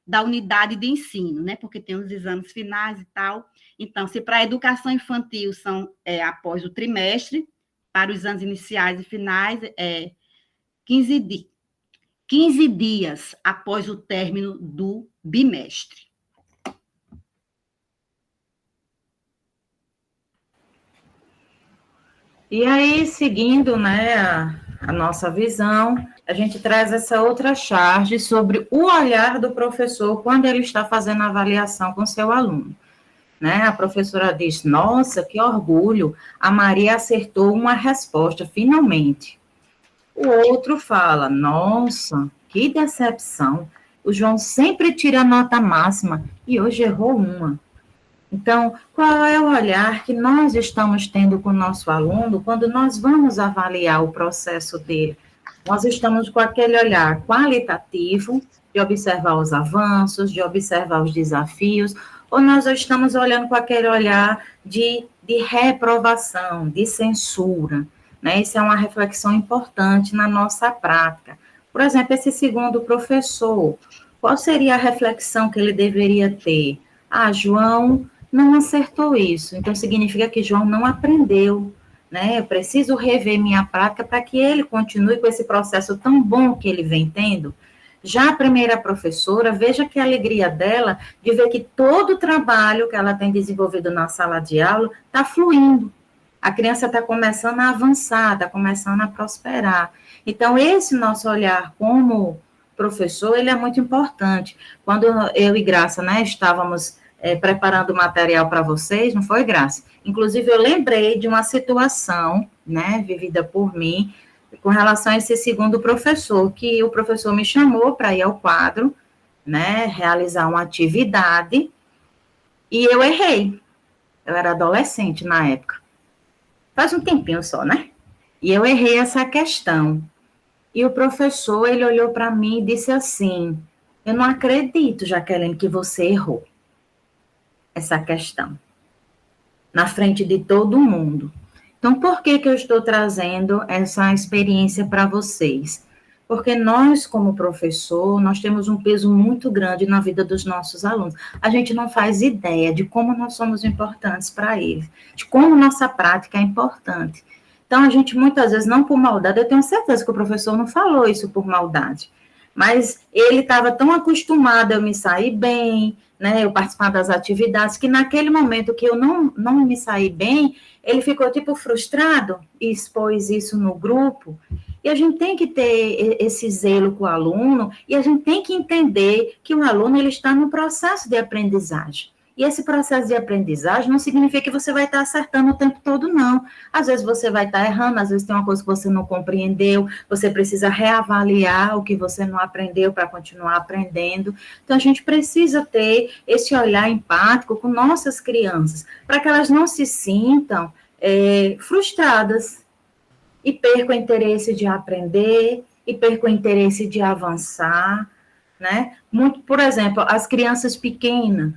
da unidade de ensino, né? Porque tem os exames finais e tal. Então, se para a educação infantil são após o trimestre, para os anos iniciais e finais, 15 dias após o término do bimestre. E aí, seguindo, né, a nossa visão, a gente traz essa outra charge sobre o olhar do professor quando ele está fazendo a avaliação com seu aluno. Né? A professora diz, nossa, que orgulho, a Maria acertou uma resposta, finalmente. O outro fala, nossa, que decepção, o João sempre tira a nota máxima e hoje errou uma. Então, qual é o olhar que nós estamos tendo com o nosso aluno quando nós vamos avaliar o processo dele? Nós estamos com aquele olhar qualitativo, de observar os avanços, de observar os desafios, ou nós estamos olhando com aquele olhar de reprovação, de censura, né? Isso é uma reflexão importante na nossa prática. Por exemplo, esse segundo professor, qual seria a reflexão que ele deveria ter? João não acertou isso, então significa que João não aprendeu, né? Eu preciso rever minha prática para que ele continue com esse processo tão bom que ele vem tendo. Já a primeira professora, veja que a alegria dela de ver que todo o trabalho que ela tem desenvolvido na sala de aula está fluindo. A criança está começando a avançar, está começando a prosperar. Então, esse nosso olhar como professor, ele é muito importante. Quando eu e Graça, né, estávamos preparando o material para vocês, não foi, Graça? Inclusive, eu lembrei de uma situação, né, vivida por mim, com relação a esse segundo professor, que o professor me chamou para ir ao quadro, né, realizar uma atividade, e eu errei. Eu era adolescente na época. Faz um tempinho só, né? E eu errei essa questão. E o professor, ele olhou para mim e disse assim, eu não acredito, Jaqueline, que você errou essa questão, na frente de todo mundo. Então, por que eu estou trazendo essa experiência para vocês? Porque nós, como professor, nós temos um peso muito grande na vida dos nossos alunos. A gente não faz ideia de como nós somos importantes para eles, de como nossa prática é importante. Então, a gente, muitas vezes, não por maldade, eu tenho certeza que o professor não falou isso por maldade, mas ele estava tão acostumado a eu me sair bem, né, eu participar das atividades, que naquele momento que eu não me saí bem, ele ficou, tipo, frustrado e expôs isso no grupo. E a gente tem que ter esse zelo com o aluno, e a gente tem que entender que o aluno ele está no processo de aprendizagem. E esse processo de aprendizagem não significa que você vai estar acertando o tempo todo, não. Às vezes você vai estar errando, às vezes tem uma coisa que você não compreendeu, você precisa reavaliar o que você não aprendeu para continuar aprendendo. Então, a gente precisa ter esse olhar empático com nossas crianças, para que elas não se sintam frustradas e percam o interesse de aprender, e percam o interesse de avançar, né? Muito, por exemplo, as crianças pequenas,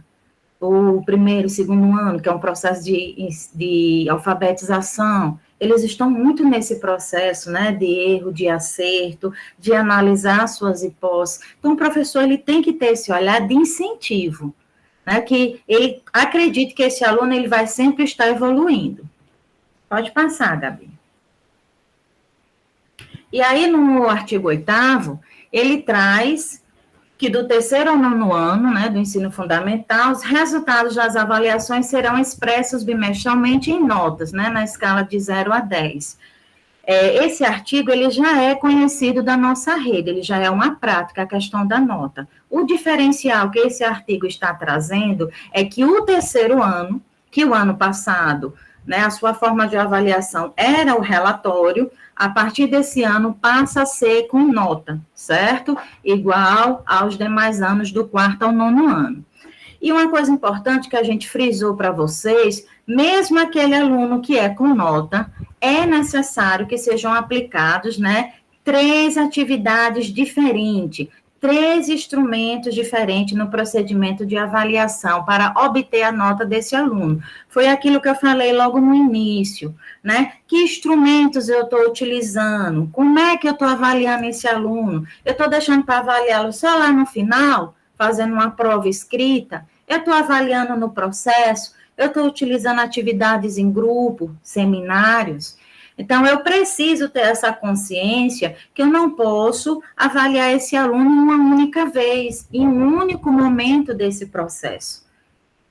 o primeiro, segundo ano, que é um processo de alfabetização, eles estão muito nesse processo, né, de erro, de acerto, de analisar suas hipóteses. Então, o professor, ele tem que ter esse olhar de incentivo, né, que ele acredite que esse aluno, ele vai sempre estar evoluindo. Pode passar, Gabi. E aí, no artigo 8º, ele traz que do 3º ao 9º ano, né, do ensino fundamental, os resultados das avaliações serão expressos bimestralmente em notas, né, na escala de 0 a 10. Esse artigo, ele já é conhecido da nossa rede, ele já é uma prática, a questão da nota. O diferencial que esse artigo está trazendo é que o 3º ano, que o ano passado, né, a sua forma de avaliação era o relatório, a partir desse ano passa a ser com nota, certo? Igual aos demais anos do 4º ao 9º ano. E uma coisa importante que a gente frisou para vocês, mesmo aquele aluno que é com nota, é necessário que sejam aplicados, né, 3 atividades diferentes, 3 instrumentos diferentes no procedimento de avaliação para obter a nota desse aluno. Foi aquilo que eu falei logo no início, né? Que instrumentos eu estou utilizando? Como é que eu estou avaliando esse aluno? Eu estou deixando para avaliá-lo só lá no final, fazendo uma prova escrita? Eu estou avaliando no processo? Eu estou utilizando atividades em grupo, seminários? Então, eu preciso ter essa consciência que eu não posso avaliar esse aluno uma única vez, em um único momento desse processo,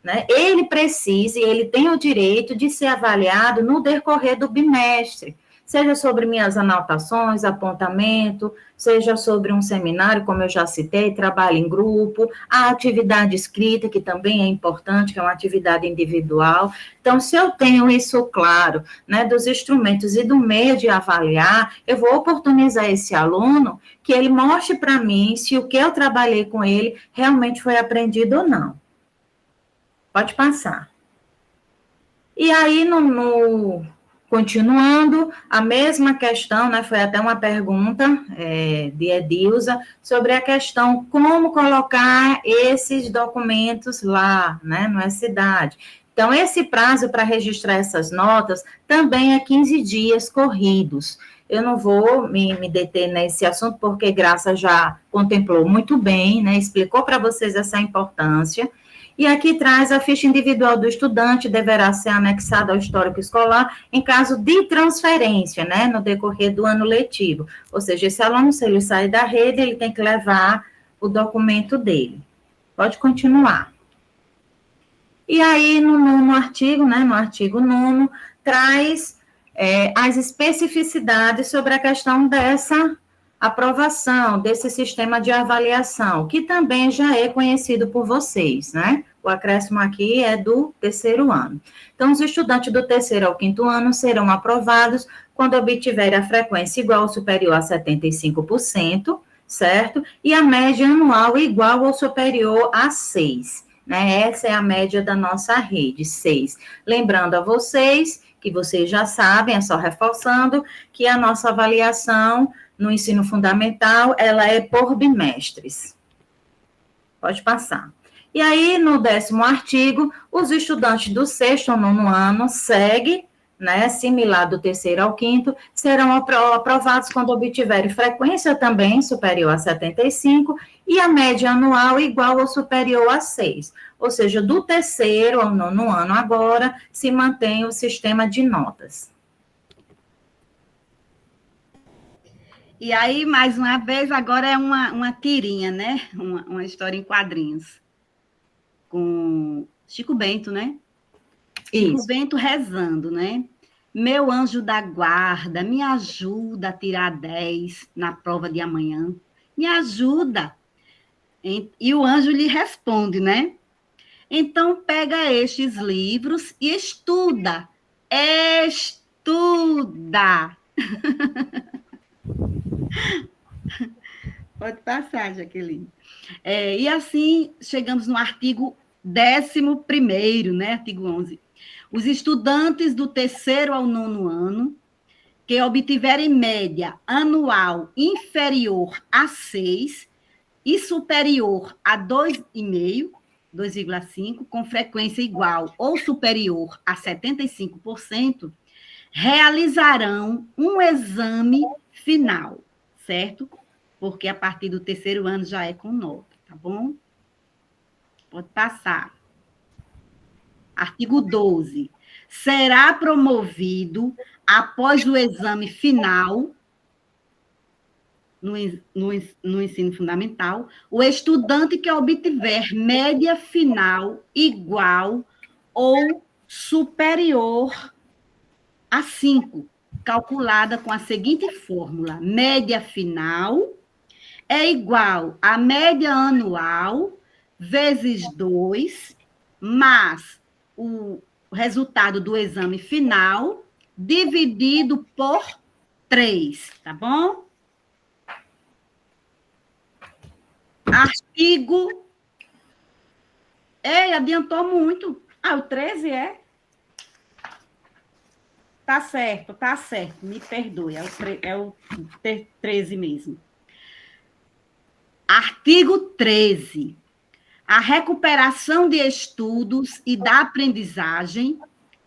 né? Ele precisa e ele tem o direito de ser avaliado no decorrer do bimestre, seja sobre minhas anotações, apontamento, seja sobre um seminário, como eu já citei, trabalho em grupo, a atividade escrita, que também é importante, que é uma atividade individual. Então, se eu tenho isso claro, né, dos instrumentos e do meio de avaliar, eu vou oportunizar esse aluno que ele mostre para mim se o que eu trabalhei com ele realmente foi aprendido ou não. Pode passar. E aí, continuando, a mesma questão, né, foi até uma pergunta de Edilza, sobre a questão como colocar esses documentos lá, né, no SIDAD. Então, esse prazo para registrar essas notas também é 15 dias corridos. Eu não vou me deter nesse assunto, porque Graça já contemplou muito bem, né, explicou para vocês essa importância. E aqui traz a ficha individual do estudante, deverá ser anexada ao histórico escolar em caso de transferência, né, no decorrer do ano letivo. Ou seja, esse aluno, se ele sair da rede, ele tem que levar o documento dele. Pode continuar. E aí, no artigo, né, no artigo 9º, traz as especificidades sobre a questão dessa aprovação desse sistema de avaliação, que também já é conhecido por vocês, né? O acréscimo aqui é do 3º ano. Então, os estudantes do 3º ao 5º ano serão aprovados quando obtiverem a frequência igual ou superior a 75%, certo? E a média anual igual ou superior a 6, né? Essa é a média da nossa rede, 6. Lembrando a vocês, que vocês já sabem, é só reforçando, que a nossa avaliação no ensino fundamental, ela é por bimestres. Pode passar. E aí, no 10º artigo, os estudantes do 6º ao 9º ano seguem, né, similar do 3º ao 5º, serão aprovados quando obtiverem frequência também superior a 75 e a média anual igual ou superior a 6. Ou seja, do 3º ao 9º ano agora, se mantém o sistema de notas. E aí, mais uma vez, agora é uma tirinha, né? Uma história em quadrinhos. Com Chico Bento, né? Chico Isso. Bento rezando, né? Meu anjo da guarda, me ajuda a tirar 10 na prova de amanhã. Me ajuda. E o anjo lhe responde, né? Então, pega estes livros e estuda. Estuda. Pode passar, Jaqueline. E assim, chegamos no artigo 11º, né? Artigo 11. Os estudantes do 3º ao 9º ano que obtiverem média anual inferior a 6 e superior a 2,5, 2,5, com frequência igual ou superior a 75%, realizarão um exame final, certo? Porque a partir do 3º ano já é com nota, tá bom? Pode passar. Artigo 12. Será promovido, após o exame final, no ensino fundamental, o estudante que obtiver média final igual ou superior a 5, calculada com a seguinte fórmula: média final é igual a média anual vezes 2, mais o resultado do exame final, dividido por 3, tá bom? Artigo... Ei, adiantou muito. O 13 é? Tá certo, me perdoe, é o 13 mesmo. Artigo 13. A recuperação de estudos e da aprendizagem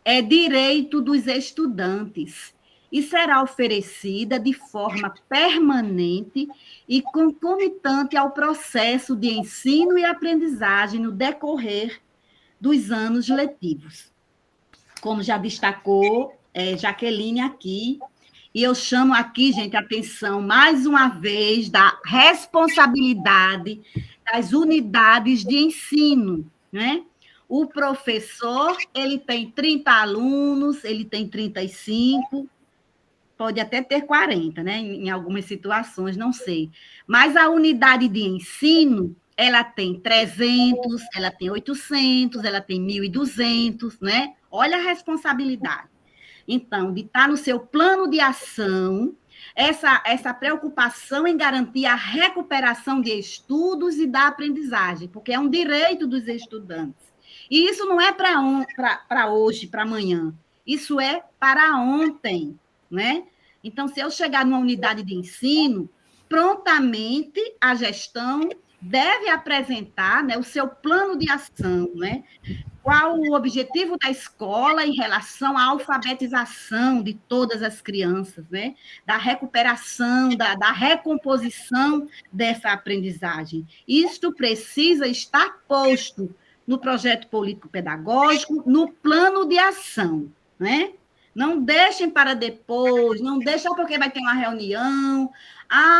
é direito dos estudantes e será oferecida de forma permanente e concomitante ao processo de ensino e aprendizagem no decorrer dos anos letivos. Como já destacou Jaqueline aqui, e eu chamo aqui, gente, a atenção mais uma vez da responsabilidade das unidades de ensino, né? O professor, ele tem 30 alunos, ele tem 35, pode até ter 40, né? Em algumas situações, não sei. Mas a unidade de ensino, ela tem 300, ela tem 800, ela tem 1.200, né? Olha a responsabilidade. Então, de estar no seu plano de ação, essa preocupação em garantir a recuperação de estudos e da aprendizagem, porque é um direito dos estudantes. E isso não é para hoje, para amanhã. Isso é para ontem, né? Então, se eu chegar numa unidade de ensino, prontamente a gestão deve apresentar, né, o seu plano de ação, né? Qual o objetivo da escola em relação à alfabetização de todas as crianças, né? Da recuperação, da recomposição dessa aprendizagem. Isto precisa estar posto no projeto político-pedagógico, no plano de ação, né? Não deixem para depois, não deixem porque vai ter uma reunião,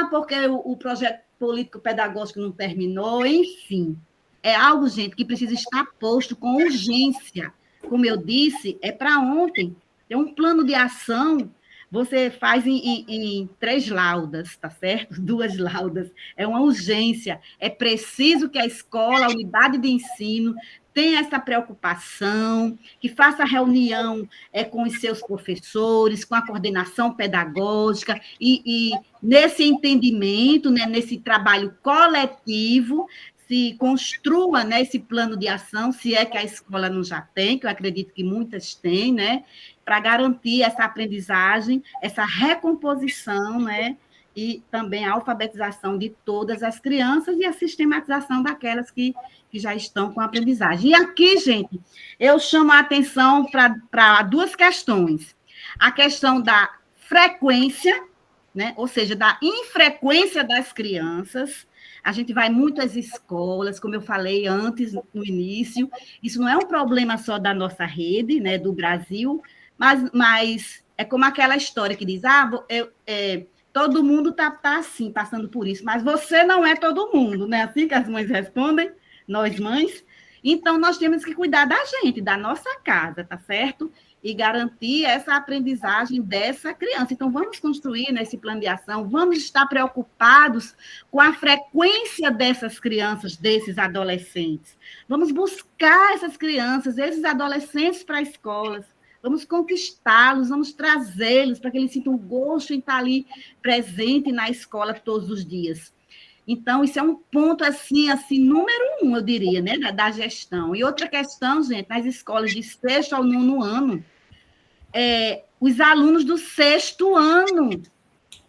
porque o projeto político-pedagógico não terminou, enfim. É algo, gente, que precisa estar posto com urgência. Como eu disse, é para ontem. Tem um plano de ação, você faz em 3 laudas, tá certo? 2 laudas. É uma urgência. É preciso que a escola, a unidade de ensino, tenha essa preocupação, que faça reunião com os seus professores, com a coordenação pedagógica, e nesse entendimento, né, nesse trabalho coletivo, se construa, né, esse plano de ação, se é que a escola não já tem, que eu acredito que muitas têm, né, para garantir essa aprendizagem, essa recomposição, né, e também a alfabetização de todas as crianças e a sistematização daquelas que já estão com a aprendizagem. E aqui, gente, eu chamo a atenção para 2 questões. A questão da frequência, né, ou seja, da infrequência das crianças. A gente vai muito às escolas, como eu falei antes, no início. Isso não é um problema só da nossa rede, né, do Brasil, mas é como aquela história que diz, todo mundo tá assim, passando por isso, mas você não é todo mundo, né? Assim que as mães respondem, nós mães. Então, nós temos que cuidar da gente, da nossa casa, tá certo? E garantir essa aprendizagem dessa criança. Então, vamos construir nesse plano de ação, vamos estar preocupados com a frequência dessas crianças, desses adolescentes. Vamos buscar essas crianças, esses adolescentes para escolas. Vamos conquistá-los, vamos trazê-los para que eles sintam gosto em estar ali presente na escola todos os dias. Então, isso é um ponto, assim, número 1, eu diria, né, da gestão. E outra questão, gente, nas escolas de 6º ao 9º ano, os alunos do 6º ano,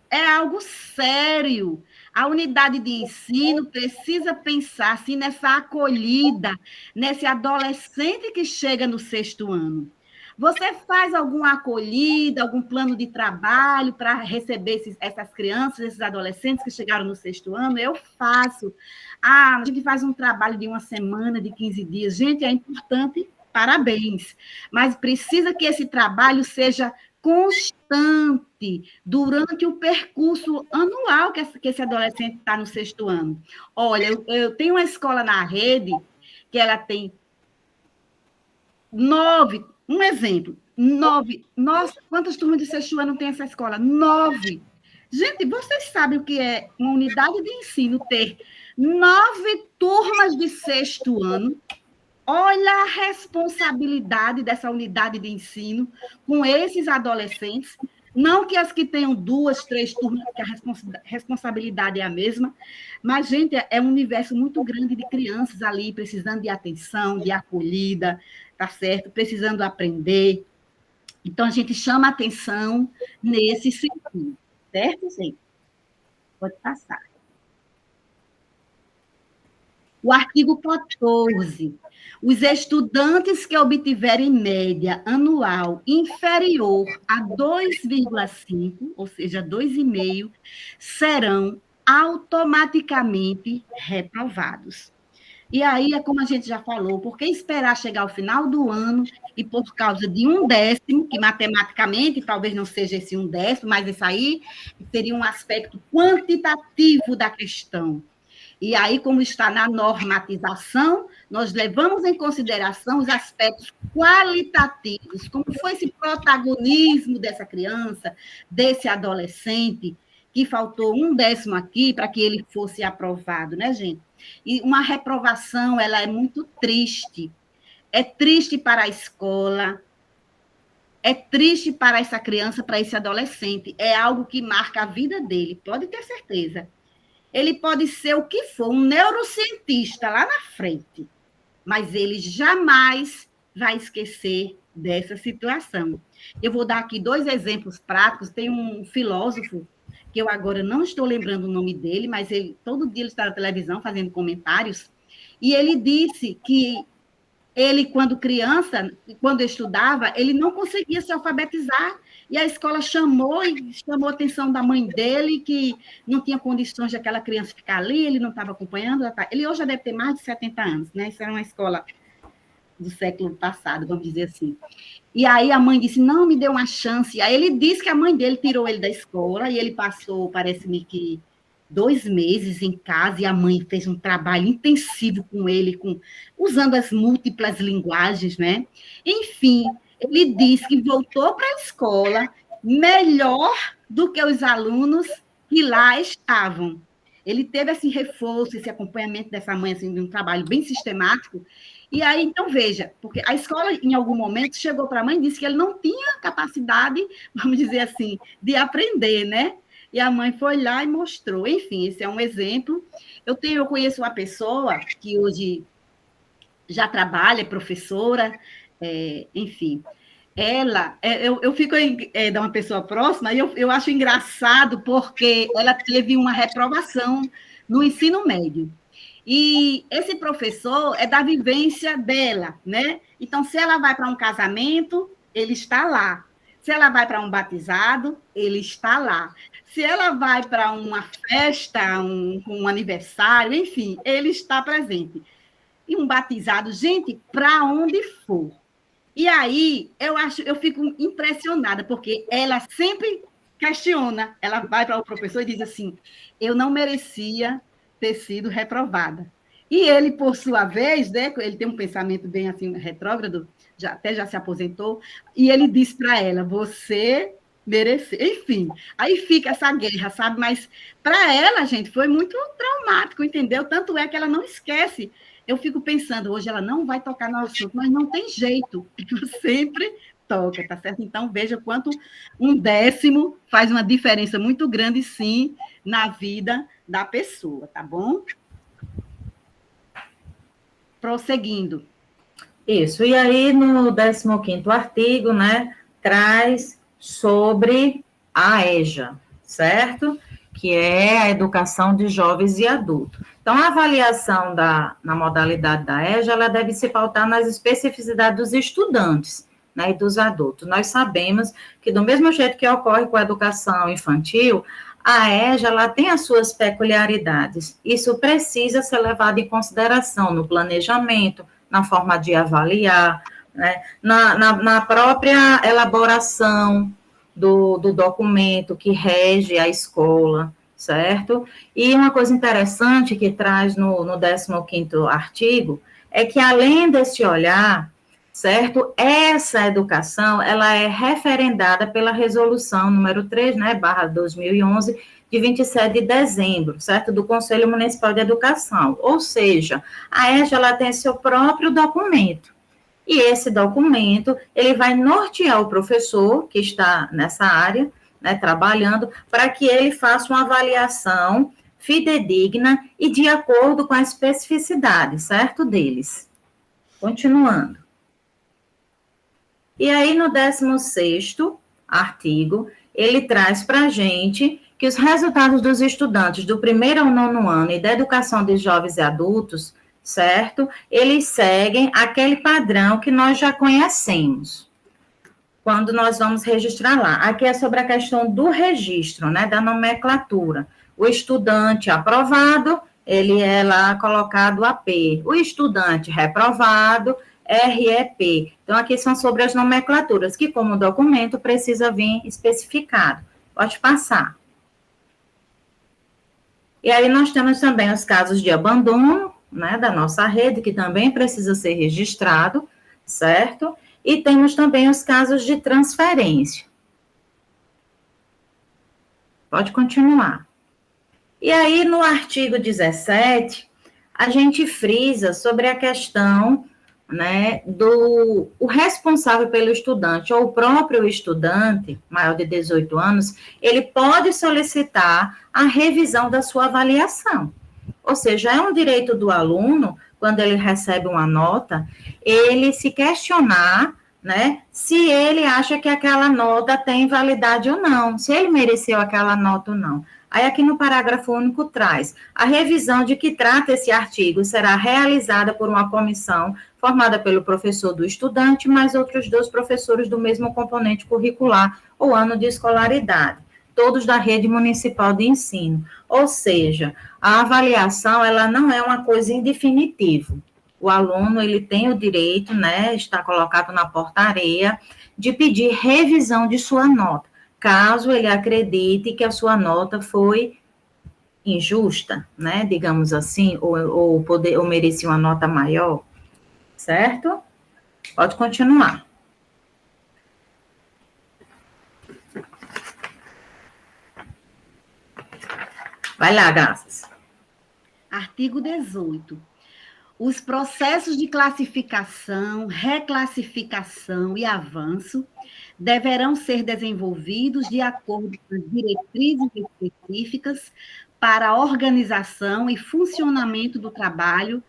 é algo sério. A unidade de ensino precisa pensar, assim, nessa acolhida, nesse adolescente que chega no 6º ano. Você faz alguma acolhida, algum plano de trabalho para receber essas crianças, esses adolescentes que chegaram no 6º ano? Eu faço. A gente faz um trabalho de uma semana, de 15 dias. Gente, é importante, parabéns. Mas precisa que esse trabalho seja constante durante o percurso anual que esse adolescente está no 6º ano. Olha, eu tenho uma escola na rede que ela tem 9. Um exemplo, 9. Nossa, quantas turmas de 6º ano tem essa escola? 9. Gente, vocês sabem o que é uma unidade de ensino ter 9 turmas de 6º ano? Olha a responsabilidade dessa unidade de ensino com esses adolescentes. Não que as que tenham 2, 3 turmas, que a responsabilidade é a mesma, mas, gente, é um universo muito grande de crianças ali, precisando de atenção, de acolhida, tá certo? Precisando aprender. Então, a gente chama atenção nesse sentido, certo, gente? Pode passar. O artigo 14. Os estudantes que obtiverem média anual inferior a 2,5, ou seja, 2,5, serão automaticamente reprovados. E aí é como a gente já falou, por que esperar chegar ao final do ano e por causa de 1/10, que matematicamente talvez não seja esse 1/10, mas isso aí seria um aspecto quantitativo da questão. E aí, como está na normatização, nós levamos em consideração os aspectos qualitativos, como foi esse protagonismo dessa criança, desse adolescente, que faltou 1/10 aqui para que ele fosse aprovado, né, gente? E uma reprovação, ela é muito triste. É triste para a escola, é triste para essa criança, para esse adolescente. É algo que marca a vida dele, pode ter certeza. Ele pode ser o que for, um neurocientista lá na frente, mas ele jamais vai esquecer dessa situação. Eu vou dar aqui 2 exemplos práticos. Tem um filósofo, que eu agora não estou lembrando o nome dele, mas todo dia ele está na televisão fazendo comentários, e ele disse que ele, quando criança, quando estudava, ele não conseguia se alfabetizar, e a escola chamou a atenção da mãe dele, que não tinha condições de aquela criança ficar ali, ele não estava acompanhando. Ele hoje já deve ter mais de 70 anos, né? Isso era uma escola do século passado, vamos dizer assim. E aí a mãe disse, não, me deu uma chance. E aí ele disse que a mãe dele tirou ele da escola, e ele passou, parece-me que 2 meses em casa, e a mãe fez um trabalho intensivo com ele, usando as múltiplas linguagens, né? Enfim, ele disse que voltou para a escola melhor do que os alunos que lá estavam. Ele teve esse reforço, esse acompanhamento dessa mãe, assim, de um trabalho bem sistemático. E aí, então, veja, porque a escola, em algum momento, chegou para a mãe e disse que ele não tinha capacidade, vamos dizer assim, de aprender, né? E a mãe foi lá e mostrou. Enfim, esse é um exemplo. Eu conheço uma pessoa que hoje já trabalha, é professora, enfim. Eu fico de uma pessoa próxima, e eu acho engraçado porque ela teve uma reprovação no ensino médio. E esse professor é da vivência dela, né? Então, se ela vai para um casamento, ele está lá. Se ela vai para um batizado, ele está lá. Se ela vai para uma festa, um aniversário, enfim, ele está presente. E um batizado, gente, para onde for. E aí, eu fico impressionada, porque ela sempre questiona, ela vai para o professor e diz assim: eu não merecia ter sido reprovada. E ele, por sua vez, né, ele tem um pensamento bem assim retrógrado, até já se aposentou, e ele diz para ela: você mereceu. Enfim, aí fica essa guerra, sabe? Mas para ela, gente, foi muito traumático, entendeu? Tanto é que ela não esquece. Eu fico pensando, hoje ela não vai tocar no assunto, mas não tem jeito, eu sempre toca, tá certo? Então, veja quanto um décimo faz uma diferença muito grande, sim, na vida da pessoa, tá bom? Prosseguindo. Isso, e aí no 15º artigo, né, traz sobre a EJA, certo? Que é a educação de jovens e adultos. Então, a avaliação na modalidade da EJA, ela deve se pautar nas especificidades dos estudantes, né, e dos adultos. Nós sabemos que, do mesmo jeito que ocorre com a educação infantil, a EJA, ela tem as suas peculiaridades. Isso precisa ser levado em consideração no planejamento, na forma de avaliar, né, na própria elaboração do documento que rege a escola, certo? E uma coisa interessante que traz no 15º artigo é que, além desse olhar, certo, essa educação, ela é referendada pela resolução número 3, né, barra 2011, de 27 de dezembro, certo, do Conselho Municipal de Educação. Ou seja, a EJA, ela tem seu próprio documento. E esse documento, ele vai nortear o professor que está nessa área, né, trabalhando, para que ele faça uma avaliação fidedigna e de acordo com a especificidade, certo, deles. Continuando. E aí, no 16º artigo, ele traz para a gente que os resultados dos estudantes do 1º ao 9º ano e da educação de jovens e adultos, certo? Eles seguem aquele padrão que nós já conhecemos, quando nós vamos registrar lá. Aqui é sobre a questão do registro, né, da nomenclatura. O estudante aprovado, ele é lá colocado AP. O estudante reprovado, REP. Então, aqui são sobre as nomenclaturas, que como documento precisa vir especificado. Pode passar. E aí nós temos também os casos de abandono, né, da nossa rede, que também precisa ser registrado, certo? E temos também os casos de transferência. Pode continuar. E aí, no artigo 17, a gente frisa sobre a questão, né, o responsável pelo estudante, ou o próprio estudante, maior de 18 anos, ele pode solicitar a revisão da sua avaliação. Ou seja, é um direito do aluno, quando ele recebe uma nota, ele se questionar, né, se ele acha que aquela nota tem validade ou não, se ele mereceu aquela nota ou não. Aí aqui no parágrafo único traz, a revisão de que trata esse artigo será realizada por uma comissão formada pelo professor do estudante, mais outros 2 professores do mesmo componente curricular ou ano de escolaridade, todos da rede municipal de ensino. Ou seja, a avaliação, ela não é uma coisa em definitivo. O aluno, ele tem o direito, né, está colocado na portaria, de pedir revisão de sua nota, caso ele acredite que a sua nota foi injusta, né, digamos assim, ou merecia uma nota maior, certo? Pode continuar. Vai lá, Graças. Artigo 18. Os processos de classificação, reclassificação e avanço deverão ser desenvolvidos de acordo com as diretrizes específicas para a organização e funcionamento do trabalho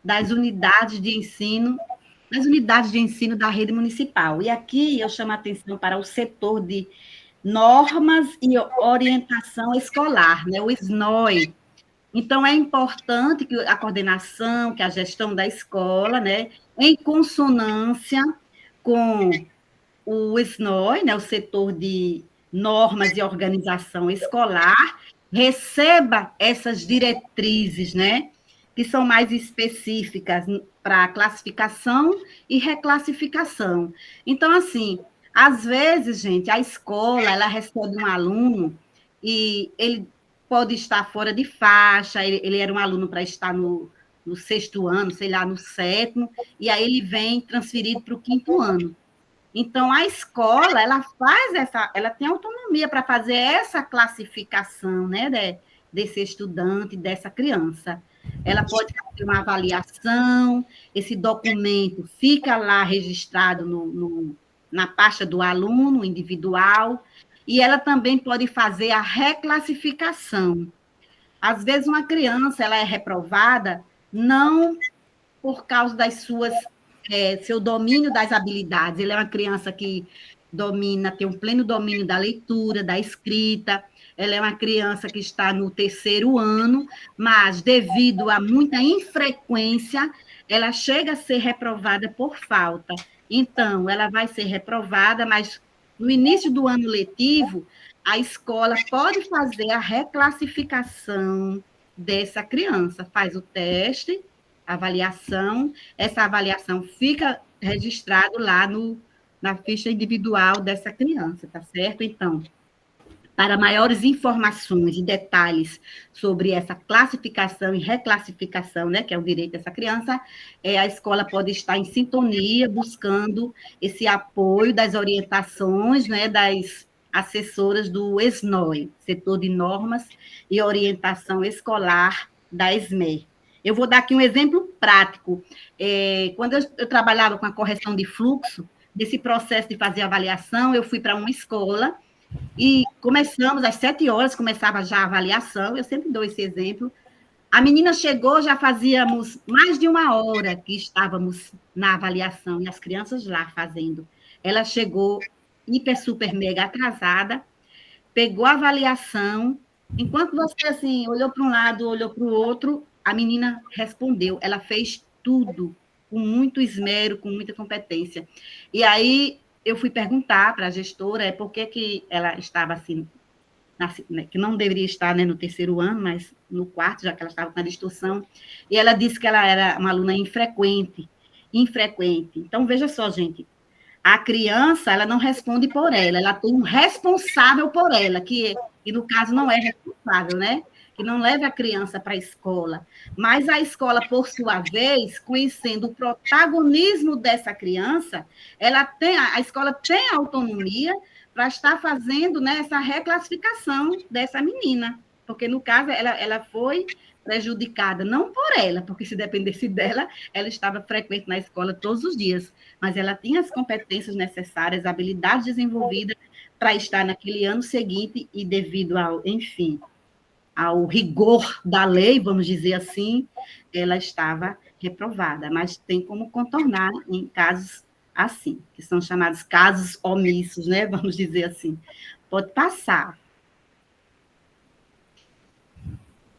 das unidades de ensino da rede municipal. E aqui eu chamo a atenção para o setor de normas e orientação escolar, né, o SNOE. Então, é importante que a coordenação, que a gestão da escola, né, em consonância com o SNOE, né, o setor de normas e organização escolar, receba essas diretrizes, né, que são mais específicas para classificação e reclassificação. Então, assim, Às vezes, gente, a escola, ela recebe um aluno e ele pode estar fora de faixa, ele era um aluno para estar no sexto ano, sei lá, no sétimo, e aí ele vem transferido para o quinto ano. Então, a escola, ela tem autonomia para fazer essa classificação, né, desse estudante, dessa criança. Ela pode fazer uma avaliação, esse documento fica lá registrado na pasta do aluno individual, e ela também pode fazer a reclassificação. Às vezes, uma criança ela é reprovada não por causa das seu domínio das habilidades. Ele é uma criança que tem um pleno domínio da leitura, da escrita. Ela é uma criança que está no terceiro ano, mas devido a muita infrequência, ela chega a ser reprovada por falta. Então, ela vai ser reprovada, mas no início do ano letivo, a escola pode fazer a reclassificação dessa criança, faz o teste, avaliação, essa avaliação fica registrado lá na ficha individual dessa criança, tá certo? Então, para maiores informações e detalhes sobre essa classificação e reclassificação, né, que é o direito dessa criança, a escola pode estar em sintonia, buscando esse apoio das orientações, né, das assessoras do ESNOE, Setor de Normas e Orientação Escolar da ESME. Eu vou dar aqui um exemplo prático. Quando eu trabalhava com a correção de fluxo, desse processo de fazer avaliação, eu fui para uma escola e começamos às 7 horas, começava já a avaliação, eu sempre dou esse exemplo. A menina chegou, já fazíamos mais de 1 hora que estávamos na avaliação, e as crianças lá fazendo. Ela chegou hiper, super, mega atrasada, pegou a avaliação, enquanto você, assim, olhou para um lado, olhou para o outro, a menina respondeu, ela fez tudo, com muito esmero, com muita competência. E aí, eu fui perguntar para a gestora por que ela estava assim, que não deveria estar, né, no terceiro ano, mas no quarto, já que ela estava com a distorção, e ela disse que ela era uma aluna infrequente. Então, veja só, gente, a criança, ela não responde por ela tem um responsável por ela, que no caso não é responsável, né? Que não leva a criança para a escola. Mas a escola, por sua vez, conhecendo o protagonismo dessa criança, a escola tem autonomia para estar fazendo, né, essa reclassificação dessa menina. Porque, no caso, ela foi prejudicada, não por ela, porque se dependesse dela, ela estava frequente na escola todos os dias, mas ela tinha as competências necessárias, habilidades desenvolvidas para estar naquele ano seguinte e devido ao rigor da lei, vamos dizer assim, ela estava reprovada, mas tem como contornar em casos assim, que são chamados casos omissos, né? Vamos dizer assim. Pode passar.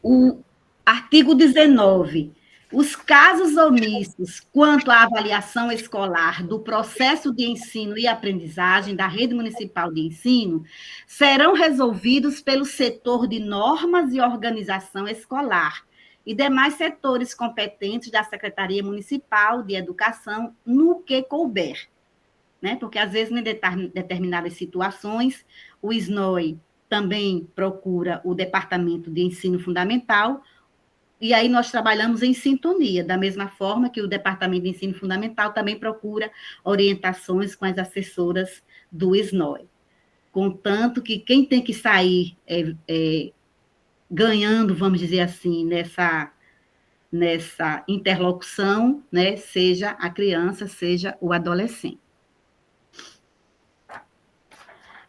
O artigo 19. Os casos omissos quanto à avaliação escolar do processo de ensino e aprendizagem da rede municipal de ensino serão resolvidos pelo setor de normas e organização escolar e demais setores competentes da Secretaria Municipal de Educação no que couber, né? Porque, às vezes, em determinadas situações, o SNOE também procura o Departamento de Ensino Fundamental, e aí nós trabalhamos em sintonia, da mesma forma que o Departamento de Ensino Fundamental também procura orientações com as assessoras do SNOE. Contanto que quem tem que sair ganhando, vamos dizer assim, nessa interlocução, né, seja a criança, seja o adolescente.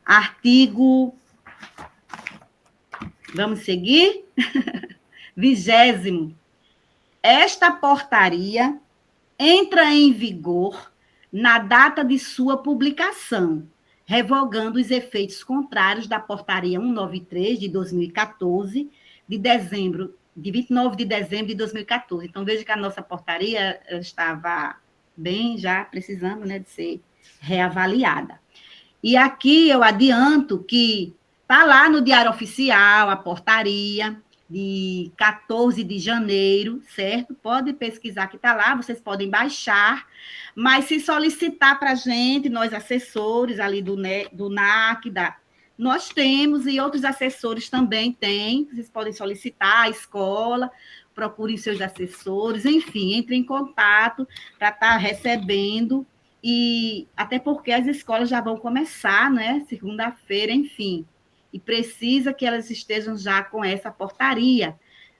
Artigo... Vamos seguir? 20º. Esta portaria entra em vigor na data de sua publicação, revogando os efeitos contrários da portaria 193 de 2014, de 29 de dezembro de 2014. Então, veja que a nossa portaria estava bem já precisando, né, de ser reavaliada. E aqui eu adianto que está lá no Diário Oficial a portaria, de 14 de janeiro, certo? Pode pesquisar que está lá, vocês podem baixar, mas se solicitar para a gente, nós assessores ali do NAC, nós temos, e outros assessores também têm, vocês podem solicitar, a escola, procurem seus assessores, enfim, entre em contato para estar recebendo, e até porque as escolas já vão começar, né? Segunda-feira, enfim, e precisa que elas estejam já com essa portaria.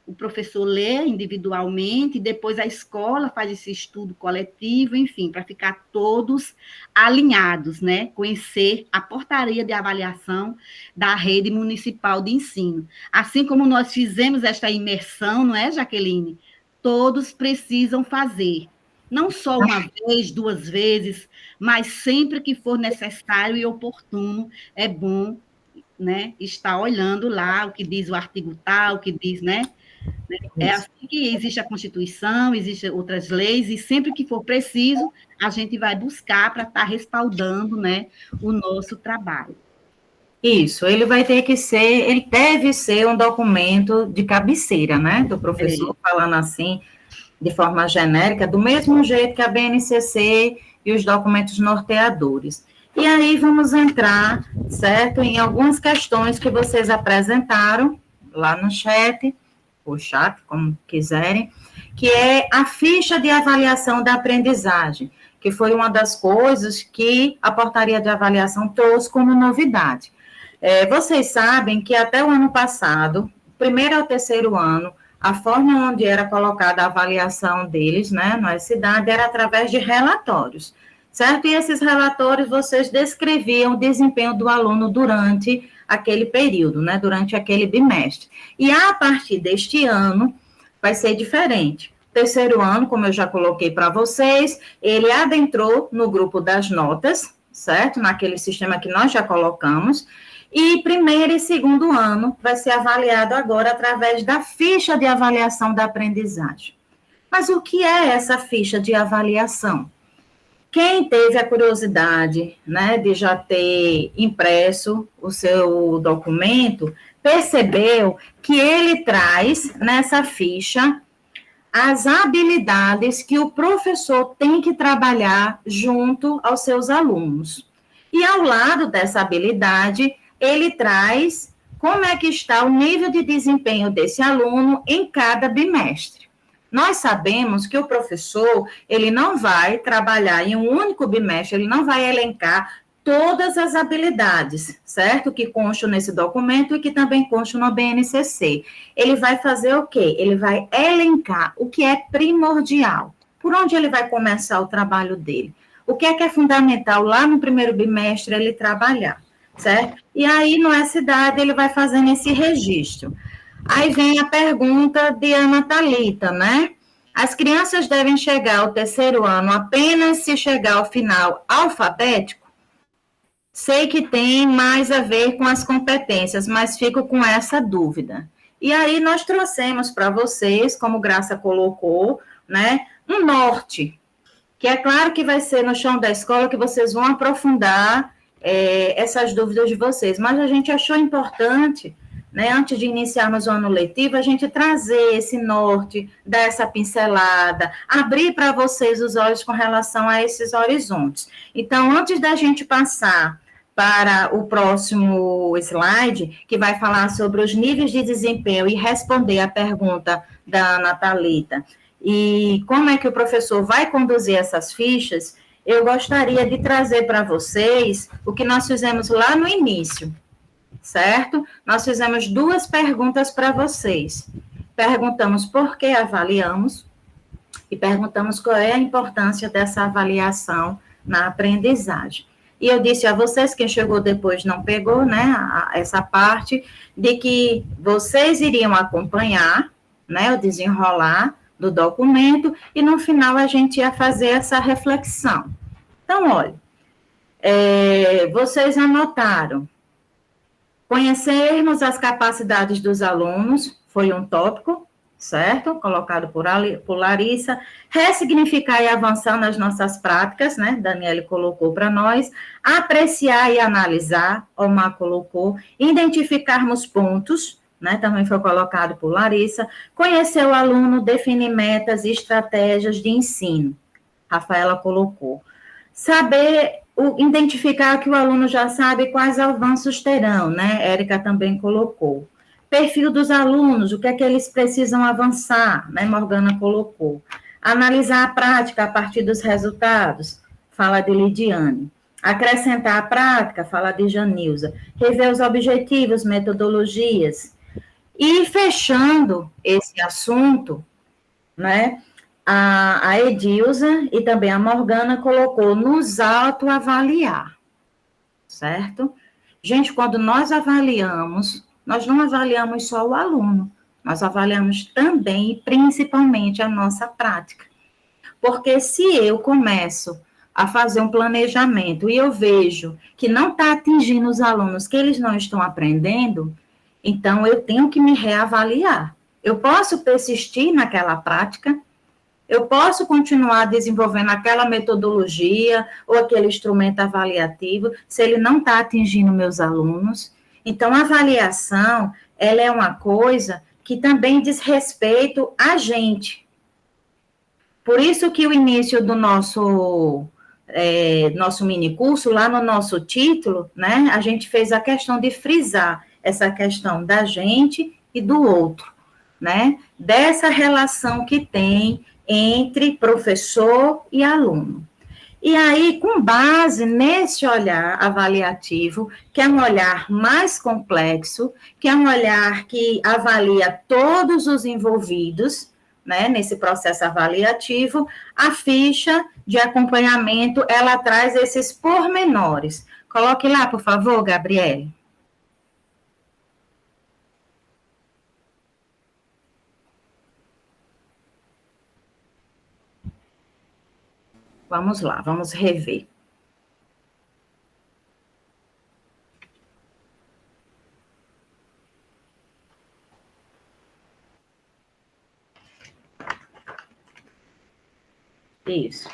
O professor lê individualmente, e depois a escola faz esse estudo coletivo, enfim, para ficar todos alinhados, né? Conhecer a portaria de avaliação da rede municipal de ensino. Assim como nós fizemos esta imersão, não é, Jaqueline? Todos precisam fazer. Não só uma vez, duas vezes, mas sempre que for necessário e oportuno, é bom, né, estar olhando lá o que diz o artigo tal, o que diz, né? É assim que existe a Constituição, existem outras leis, e sempre que for preciso, a gente vai buscar para estar respaldando, né, o nosso trabalho. Isso, ele vai ter que ser, ele deve ser um documento de cabeceira, né, do professor, falando assim, de forma genérica, do mesmo jeito que a BNCC e os documentos norteadores. E aí vamos entrar, certo, em algumas questões que vocês apresentaram lá no chat, ou chat, como quiserem, que é a ficha de avaliação da aprendizagem, que foi uma das coisas que a portaria de avaliação trouxe como novidade. Vocês sabem que até o ano passado, primeiro ao terceiro ano, a forma onde era colocada a avaliação deles, né, na cidade, era através de relatórios, certo? E esses relatórios, vocês descreviam o desempenho do aluno durante aquele período, né, durante aquele bimestre. E a partir deste ano, vai ser diferente. Terceiro ano, como eu já coloquei para vocês, ele adentrou no grupo das notas, certo? Naquele sistema que nós já colocamos. E primeiro e segundo ano vai ser avaliado agora através da ficha de avaliação da aprendizagem. Mas o que é essa ficha de avaliação? Quem teve a curiosidade, né, de já ter impresso o seu documento, percebeu que ele traz nessa ficha as habilidades que o professor tem que trabalhar junto aos seus alunos. E ao lado dessa habilidade, ele traz como é que está o nível de desempenho desse aluno em cada bimestre. Nós sabemos que o professor, ele não vai trabalhar em um único bimestre, ele não vai elencar todas as habilidades, certo? Que constam nesse documento e que também constam no BNCC. Ele vai fazer o quê? Ele vai elencar o que é primordial. Por onde ele vai começar o trabalho dele? O que é fundamental lá no primeiro bimestre ele trabalhar, certo? E aí, no S-Dado, ele vai fazendo esse registro. Aí vem a pergunta de Ana Thalita, né? As crianças devem chegar ao terceiro ano apenas se chegar ao final alfabético? Sei que tem mais a ver com as competências, mas fico com essa dúvida. E aí nós trouxemos para vocês, como Graça colocou, né, um norte, que é claro que vai ser no chão da escola que vocês vão aprofundar essas dúvidas de vocês, mas a gente achou importante, né, antes de iniciarmos o ano letivo, a gente trazer esse norte, dar essa pincelada, abrir para vocês os olhos com relação a esses horizontes. Então, antes da gente passar para o próximo slide, que vai falar sobre os níveis de desempenho e responder a pergunta da Ana Thalita, e como é que o professor vai conduzir essas fichas, eu gostaria de trazer para vocês o que nós fizemos lá no início, certo? Nós fizemos 2 perguntas para vocês. Perguntamos por que avaliamos e perguntamos qual é a importância dessa avaliação na aprendizagem. E eu disse a vocês, quem chegou depois não pegou, né, essa parte, de que vocês iriam acompanhar, né, o desenrolar do documento, e no final a gente ia fazer essa reflexão. Então, olha, vocês anotaram, conhecermos as capacidades dos alunos, foi um tópico, certo? Colocado por Larissa. Ressignificar e avançar nas nossas práticas, né? Daniele colocou para nós. Apreciar e analisar, Omar colocou. Identificarmos pontos né, também foi colocado por Larissa. Conhecer o aluno, definir metas e estratégias de ensino. Rafaela colocou. Saber identificar que o aluno já sabe quais avanços terão, né? Érica também colocou. Perfil dos alunos, o que é que eles precisam avançar, né? Morgana colocou. Analisar a prática a partir dos resultados, fala de Lidiane. Acrescentar a prática, fala de Janilza. Rever os objetivos, metodologias. E fechando esse assunto, né? A Edilza e também a Morgana colocou nos autoavaliar, certo? Gente, quando nós avaliamos, nós não avaliamos só o aluno, nós avaliamos também e principalmente a nossa prática. Porque se eu começo a fazer um planejamento e eu vejo que não está atingindo os alunos, que eles não estão aprendendo, então eu tenho que me reavaliar. Eu posso persistir naquela prática, eu posso continuar desenvolvendo aquela metodologia ou aquele instrumento avaliativo, se ele não está atingindo meus alunos. Então, a avaliação, ela é uma coisa que também diz respeito a gente. Por isso que o início do nosso minicurso, lá no nosso título, né, a gente fez a questão de frisar essa questão da gente e do outro, né, dessa relação que tem entre professor e aluno. E aí, com base nesse olhar avaliativo, que é um olhar mais complexo, que é um olhar que avalia todos os envolvidos, né, nesse processo avaliativo, a ficha de acompanhamento, ela traz esses pormenores. Coloque lá, por favor, Gabriele. Vamos lá, vamos rever. Isso.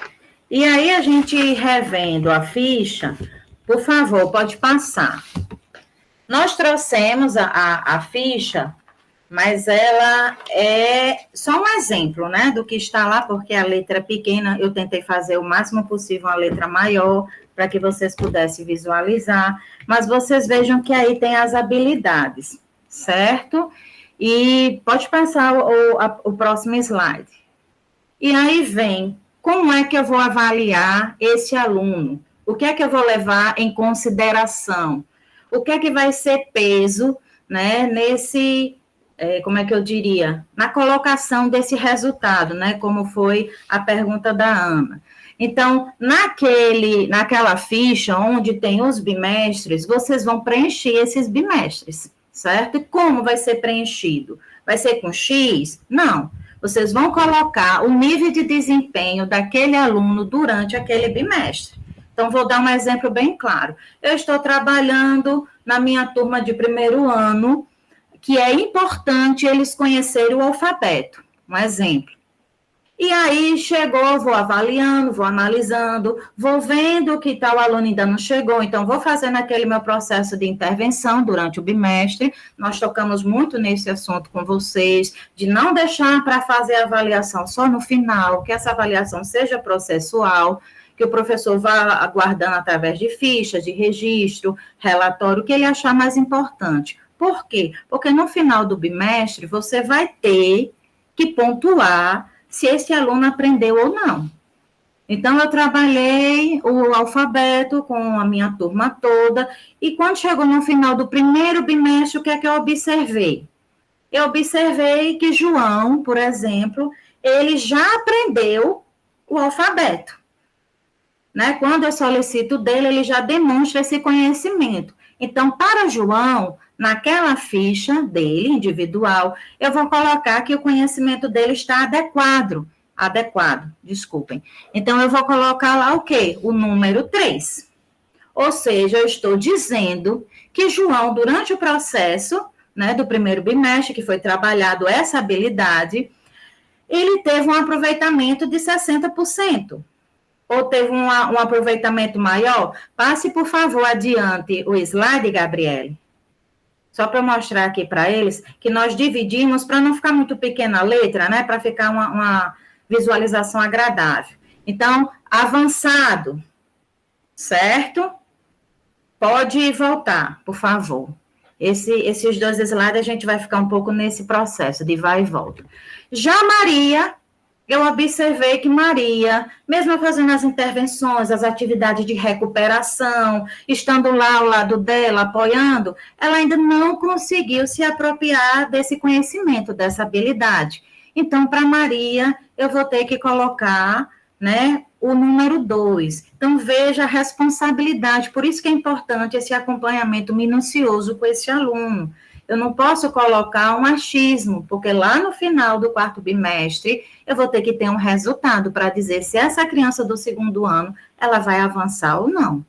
E aí, a gente revendo a ficha, por favor, pode passar. Nós trouxemos a ficha, mas ela é só um exemplo, né, do que está lá, porque a letra é pequena, eu tentei fazer o máximo possível uma letra maior, para que vocês pudessem visualizar, mas vocês vejam que aí tem as habilidades, certo? E pode passar o próximo slide. E aí vem, como é que eu vou avaliar esse aluno? O que é que eu vou levar em consideração? O que é que vai ser peso, né, nesse, como é que eu diria, na colocação desse resultado, né, como foi a pergunta da Ana. Então, naquela ficha onde tem os bimestres, vocês vão preencher esses bimestres, certo? E como vai ser preenchido? Vai ser com X? Não. Vocês vão colocar o nível de desempenho daquele aluno durante aquele bimestre. Então, vou dar um exemplo bem claro. Eu estou trabalhando na minha turma de primeiro ano, que é importante eles conhecerem o alfabeto. Um exemplo. E aí, chegou, vou avaliando, vou analisando, vou vendo que tal aluno ainda não chegou, então vou fazendo aquele meu processo de intervenção durante o bimestre. Nós tocamos muito nesse assunto com vocês, de não deixar para fazer a avaliação só no final, que essa avaliação seja processual, que o professor vá aguardando através de fichas, de registro, relatório, o que ele achar mais importante. Por quê? Porque no final do bimestre, você vai ter que pontuar se esse aluno aprendeu ou não. Então, eu trabalhei o alfabeto com a minha turma toda, e quando chegou no final do primeiro bimestre, o que é que eu observei? Eu observei que João, por exemplo, ele já aprendeu o alfabeto. Né? Quando eu solicito dele, ele já demonstra esse conhecimento. Então, para João, naquela ficha dele, individual, eu vou colocar que o conhecimento dele está adequado, desculpem. Então, eu vou colocar lá o quê? O número 3. Ou seja, eu estou dizendo que João, durante o processo, né, do primeiro bimestre, que foi trabalhado essa habilidade, ele teve um aproveitamento de 60%. Ou teve um aproveitamento maior? Passe, por favor, adiante o slide, Gabriele. só para eu mostrar aqui para eles, que nós dividimos, para não ficar muito pequena a letra, né, para ficar uma visualização agradável. Então, avançado, certo? Pode voltar, por favor. Esses 2 slides a gente vai ficar um pouco nesse processo de vai e volta. Já Maria, eu observei que Maria, mesmo fazendo as intervenções, as atividades de recuperação, estando lá ao lado dela, apoiando, ela ainda não conseguiu se apropriar desse conhecimento, dessa habilidade. Então, para Maria, eu vou ter que colocar, né, o número 2. Então, veja a responsabilidade, por isso que é importante esse acompanhamento minucioso com esse aluno. Eu não posso colocar um achismo, porque lá no final do 4º bimestre, eu vou ter que ter um resultado para dizer se essa criança do 2º ano, ela vai avançar ou não.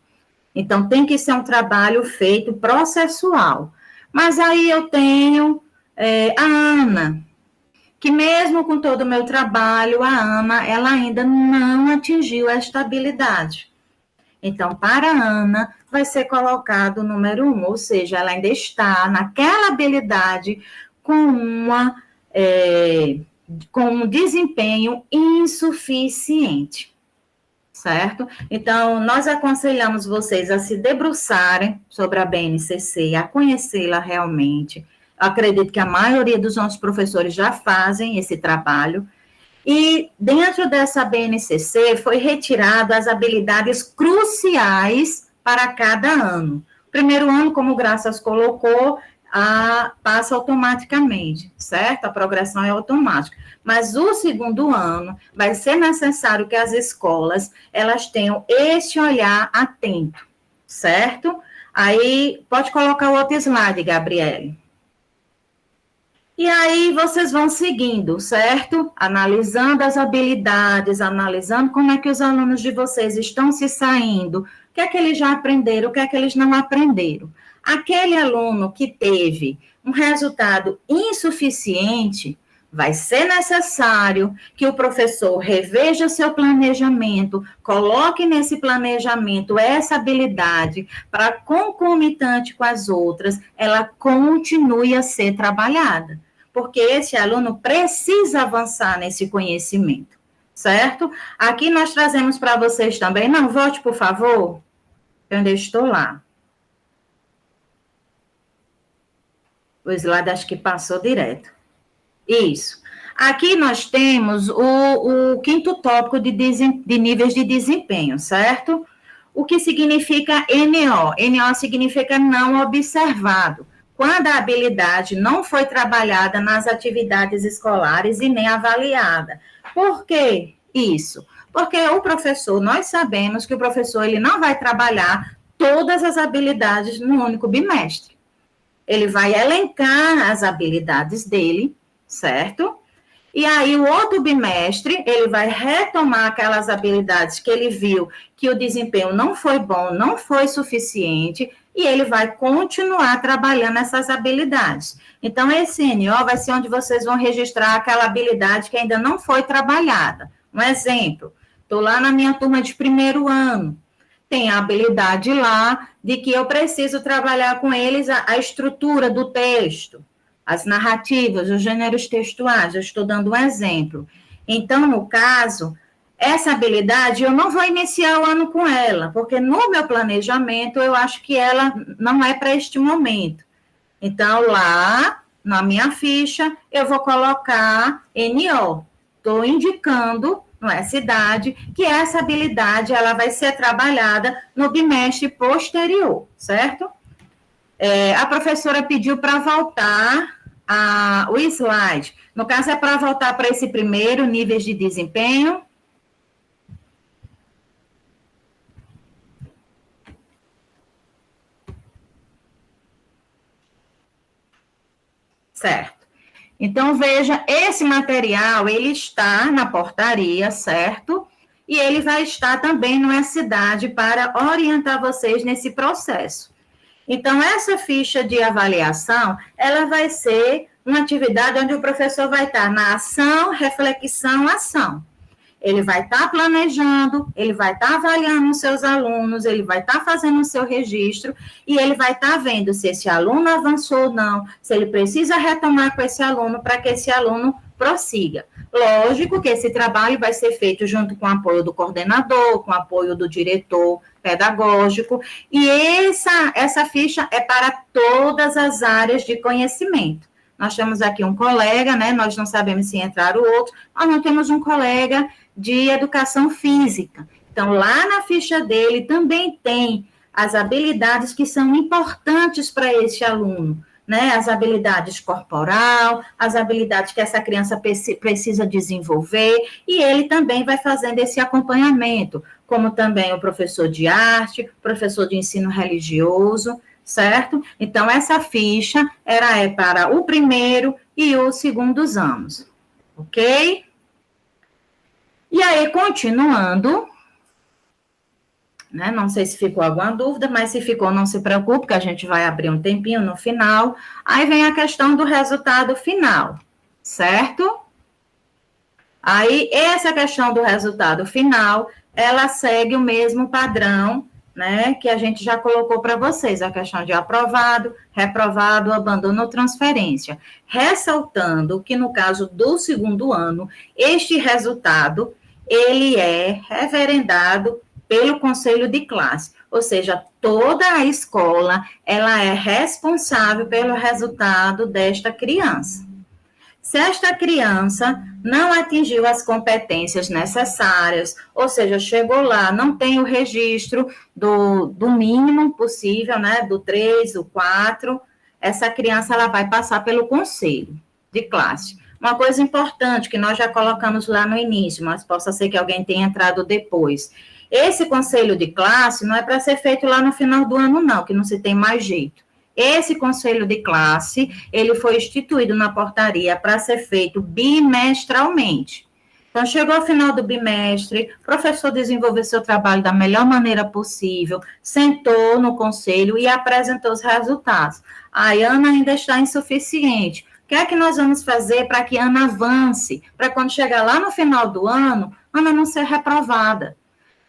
Então, tem que ser um trabalho feito processual. Mas aí eu tenho a Ana, que mesmo com todo o meu trabalho, a Ana, ela ainda não atingiu esta habilidade. Então, para a Ana, vai ser colocado o número 1, ou seja, ela ainda está naquela habilidade com um desempenho insuficiente, certo? Então, nós aconselhamos vocês a se debruçarem sobre a BNCC, a conhecê-la realmente. Acredito que a maioria dos nossos professores já fazem esse trabalho. E dentro dessa BNCC foi retirado as habilidades cruciais para cada ano. Primeiro ano, como o Graças colocou, passa automaticamente, certo? A progressão é automática. Mas o 2º ano vai ser necessário que as escolas elas tenham esse olhar atento, certo? Aí pode colocar o outro slide, Gabriele. E aí vocês vão seguindo, certo? Analisando as habilidades, analisando como é que os alunos de vocês estão se saindo, o que é que eles já aprenderam, o que é que eles não aprenderam. Aquele aluno que teve um resultado insuficiente, vai ser necessário que o professor reveja seu planejamento, coloque nesse planejamento essa habilidade para, concomitante com as outras, ela continue a ser trabalhada. Porque esse aluno precisa avançar nesse conhecimento, certo? Aqui nós trazemos para vocês também, não, volte, por favor, eu ainda estou lá. O slide acho que passou direto. Isso. Aqui nós temos o 5º tópico de níveis de desempenho, certo? O que significa NO? NO significa não observado. Quando a habilidade não foi trabalhada nas atividades escolares e nem avaliada. Por que isso? Porque o professor, nós sabemos que o professor ele não vai trabalhar todas as habilidades no único bimestre. Ele vai elencar as habilidades dele, certo? E aí, o outro bimestre, ele vai retomar aquelas habilidades que ele viu que o desempenho não foi bom, não foi suficiente, e ele vai continuar trabalhando essas habilidades. Então, esse NO vai ser onde vocês vão registrar aquela habilidade que ainda não foi trabalhada. Um exemplo, estou lá na minha turma de 1º ano, tem a habilidade lá de que eu preciso trabalhar com eles a estrutura do texto, as narrativas, os gêneros textuais, eu estou dando um exemplo. Então, no caso, essa habilidade eu não vou iniciar o ano com ela, porque no meu planejamento eu acho que ela não é para este momento. Então, lá na minha ficha, eu vou colocar NO. Estou indicando, não é, cidade, que essa habilidade ela vai ser trabalhada no bimestre posterior, certo? A professora pediu para voltar o slide. No caso, é para voltar para esse primeiro, níveis de desempenho. Certo. Então, veja, esse material, ele está na portaria, certo? E ele vai estar também no S-Cidade para orientar vocês nesse processo. Então, essa ficha de avaliação, ela vai ser uma atividade onde o professor vai estar na ação, reflexão, ação. ele vai estar planejando, ele vai estar avaliando os seus alunos, ele vai estar fazendo o seu registro e ele vai estar vendo se esse aluno avançou ou não, se ele precisa retomar com esse aluno para que esse aluno prossiga. Lógico que esse trabalho vai ser feito junto com o apoio do coordenador, com o apoio do diretor pedagógico, e essa ficha é para todas as áreas de conhecimento. Nós temos aqui um colega, né, nós não sabemos se entrar o outro, mas nós temos um colega de educação física. Então, lá na ficha dele também tem as habilidades que são importantes para esse aluno, né, as habilidades corporal, as habilidades que essa criança precisa desenvolver, e ele também vai fazendo esse acompanhamento, como também o professor de arte, professor de ensino religioso, certo? Então, essa ficha é para o primeiro e o segundo anos, ok? E aí, continuando, né, não sei se ficou alguma dúvida, mas se ficou, não se preocupe, que a gente vai abrir um tempinho no final. Aí vem a questão do resultado final, certo? Aí, essa questão do resultado final, ela segue o mesmo padrão, né, que a gente já colocou para vocês, a questão de aprovado, reprovado, abandono ou transferência. Ressaltando que, no caso do segundo ano, este resultado, ele é referendado pelo conselho de classe, ou seja, toda a escola, ela é responsável pelo resultado desta criança. Se esta criança não atingiu as competências necessárias, ou seja, chegou lá, não tem o registro do mínimo possível, né, do 3, do 4, essa criança ela vai passar pelo conselho de classe. Uma coisa importante que nós já colocamos lá no início, mas possa ser que alguém tenha entrado depois. Esse conselho de classe não é para ser feito lá no final do ano, não, que não se tem mais jeito. Esse conselho de classe, ele foi instituído na portaria para ser feito bimestralmente. Então, chegou ao final do bimestre, o professor desenvolveu seu trabalho da melhor maneira possível, sentou no conselho e apresentou os resultados. A Ana ainda está insuficiente. O que é que nós vamos fazer para que Ana avance? Para quando chegar lá no final do ano, Ana não ser reprovada.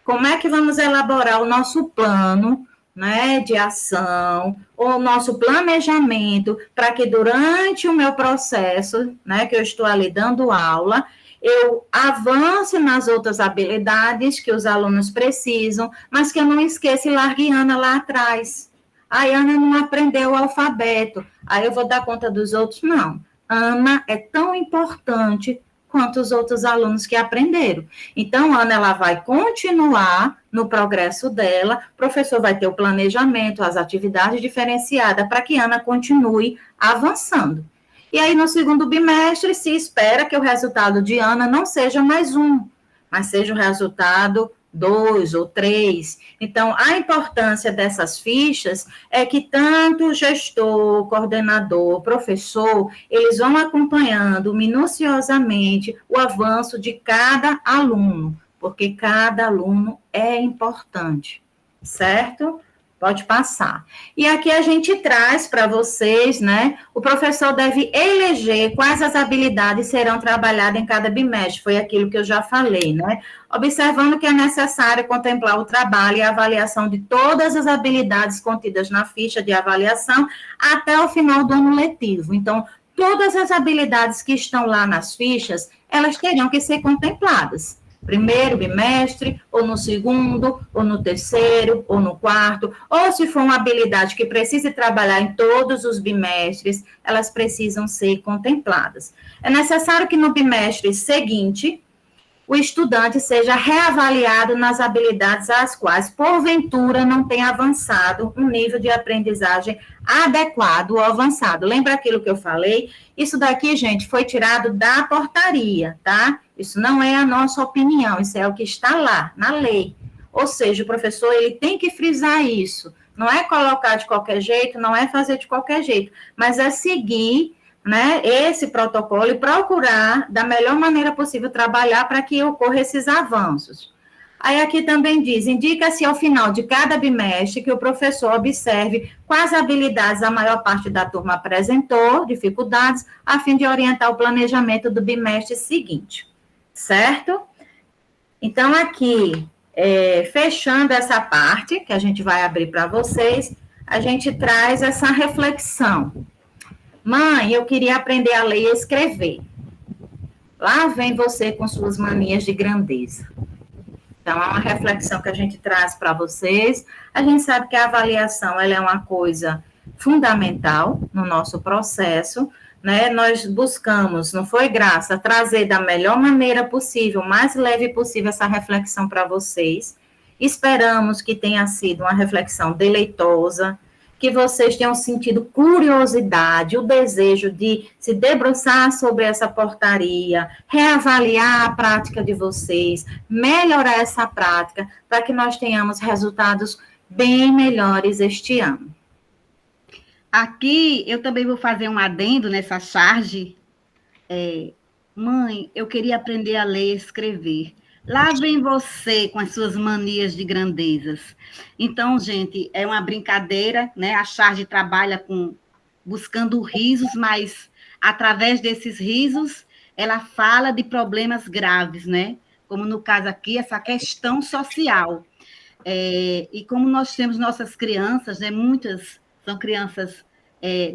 Como é que vamos elaborar o nosso plano, né, de ação, o nosso planejamento, para que durante o meu processo, né, que eu estou ali dando aula, eu avance nas outras habilidades que os alunos precisam, mas que eu não esqueça e largue Ana lá atrás. A Ana não aprendeu o alfabeto, aí eu vou dar conta dos outros? Não. Ana é tão importante quanto os outros alunos que aprenderam. Então, Ana, ela vai continuar no progresso dela, o professor vai ter o planejamento, as atividades diferenciadas, para que Ana continue avançando. E aí, no segundo bimestre, se espera que o resultado de Ana não seja mais 1, mas seja o resultado 2 ou 3. Então, a importância dessas fichas é que tanto o gestor, coordenador, professor, eles vão acompanhando minuciosamente o avanço de cada aluno, porque cada aluno é importante, certo? Pode passar. E aqui a gente traz para vocês, né, o professor deve eleger quais as habilidades serão trabalhadas em cada bimestre, foi aquilo que eu já falei, né, observando que é necessário contemplar o trabalho e a avaliação de todas as habilidades contidas na ficha de avaliação até o final do ano letivo. Então, todas as habilidades que estão lá nas fichas, elas teriam que ser contempladas. Primeiro bimestre, ou no segundo, ou no terceiro, ou no quarto, ou se for uma habilidade que precise trabalhar em todos os bimestres, elas precisam ser contempladas. É necessário que no bimestre seguinte, o estudante seja reavaliado nas habilidades às quais, porventura, não tenha avançado um nível de aprendizagem adequado ou avançado. Lembra aquilo que eu falei? Isso daqui, gente, foi tirado da portaria, tá? Isso não é a nossa opinião, isso é o que está lá, na lei. Ou seja, o professor, ele tem que frisar isso. Não é colocar de qualquer jeito, não é fazer de qualquer jeito, mas é seguir, né, esse protocolo e procurar, da melhor maneira possível, trabalhar para que ocorra esses avanços. Aí aqui também diz, indica-se ao final de cada bimestre que o professor observe quais habilidades a maior parte da turma apresentou, dificuldades, a fim de orientar o planejamento do bimestre seguinte, certo? Então, aqui, fechando essa parte, que a gente vai abrir para vocês, a gente traz essa reflexão. Mãe, eu queria aprender a ler e escrever. Lá vem você com suas manias de grandeza. Então, é uma reflexão que a gente traz para vocês. A gente sabe que a avaliação ela é uma coisa fundamental no nosso processo, né? Nós buscamos, não foi, Graça, trazer da melhor maneira possível, mais leve possível essa reflexão para vocês. Esperamos que tenha sido uma reflexão deleitosa, que vocês tenham sentido curiosidade, o desejo de se debruçar sobre essa portaria, reavaliar a prática de vocês, melhorar essa prática, para que nós tenhamos resultados bem melhores este ano. Aqui, eu também vou fazer um adendo nessa charge. Mãe, eu queria aprender a ler e escrever. Lá vem você com as suas manias de grandezas. Então, gente, é uma brincadeira, né? A charge trabalha buscando risos, mas através desses risos, ela fala de problemas graves, né? Como no caso aqui, essa questão social. E como nós temos nossas crianças, né? Muitas são crianças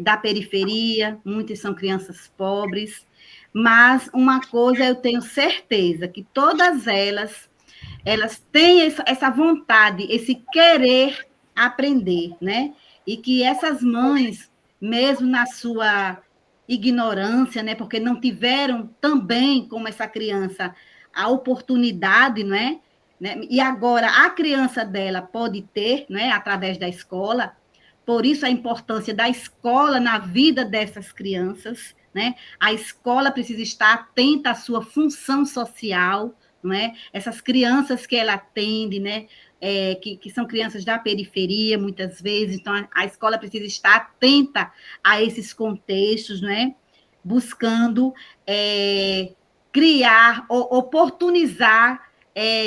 da periferia, muitas são crianças pobres, mas uma coisa eu tenho certeza, que todas elas têm essa vontade, esse querer aprender, né? E que essas mães, mesmo na sua ignorância, né? Porque não tiveram também, como essa criança, a oportunidade, né? E agora a criança dela pode ter, né? Através da escola. Por isso a importância da escola na vida dessas crianças, né? A escola precisa estar atenta à sua função social, não é? Essas crianças que ela atende, né? Que são crianças da periferia, muitas vezes, então a escola precisa estar atenta a esses contextos, né? Buscando criar, oportunizar,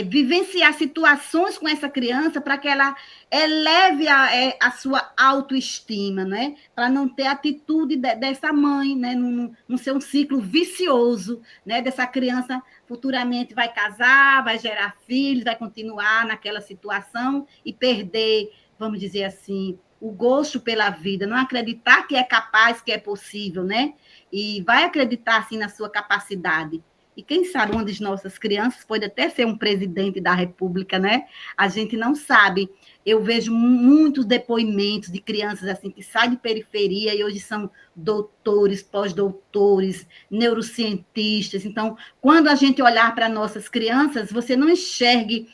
vivenciar situações com essa criança para que ela eleve a sua autoestima, né? Para não ter a atitude dessa mãe, né? Não ser um ciclo vicioso, né? Dessa criança futuramente vai casar, vai gerar filhos, vai continuar naquela situação e perder, vamos dizer assim, o gosto pela vida, não acreditar que é capaz, que é possível, né? E vai acreditar, assim, na sua capacidade. E quem sabe uma das nossas crianças pode até ser um presidente da República, né? A gente não sabe. Eu vejo muitos depoimentos de crianças assim que saem de periferia e hoje são doutores, pós-doutores, neurocientistas. Então, quando a gente olhar para nossas crianças, você não enxergue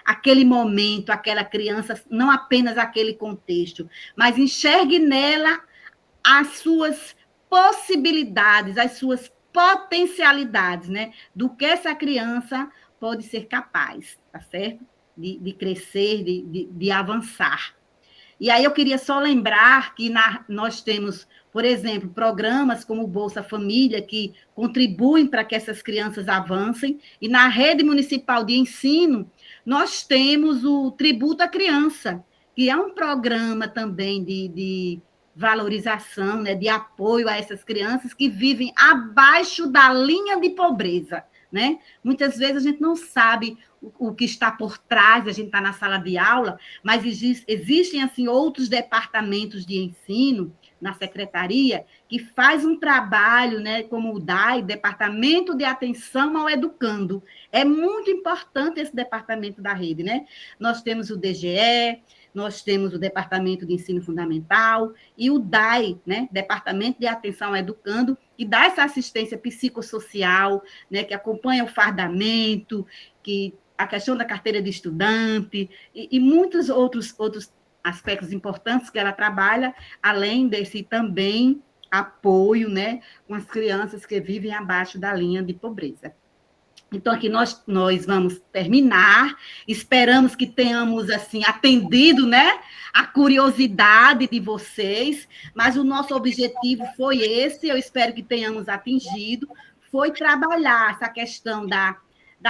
aquele momento, aquela criança, não apenas aquele contexto, mas enxergue nela as suas possibilidades, as suas potencialidades, né? Do que essa criança pode ser capaz, tá certo? De crescer, de avançar. E aí eu queria só lembrar que nós temos, por exemplo, programas como o Bolsa Família, que contribuem para que essas crianças avancem, e na rede municipal de ensino, nós temos o Tributo à Criança, que é um programa também de valorização, né, de apoio a essas crianças que vivem abaixo da linha de pobreza, né? Muitas vezes a gente não sabe o que está por trás, a gente está na sala de aula, mas existem assim outros departamentos de ensino na secretaria que faz um trabalho, né, como o DAI, Departamento de Atenção ao Educando. É muito importante esse departamento da rede, né? Nós temos o DGE, nós temos o Departamento de Ensino Fundamental e o DAI, né, Departamento de Atenção ao Educando, que dá essa assistência psicossocial, né, que acompanha o fardamento, que a questão da carteira de estudante e muitos outros aspectos importantes que ela trabalha, além desse também apoio, né, com as crianças que vivem abaixo da linha de pobreza. Então, aqui nós vamos terminar, esperamos que tenhamos, assim, atendido, né, a curiosidade de vocês, mas o nosso objetivo foi esse, eu espero que tenhamos atingido, foi trabalhar essa questão da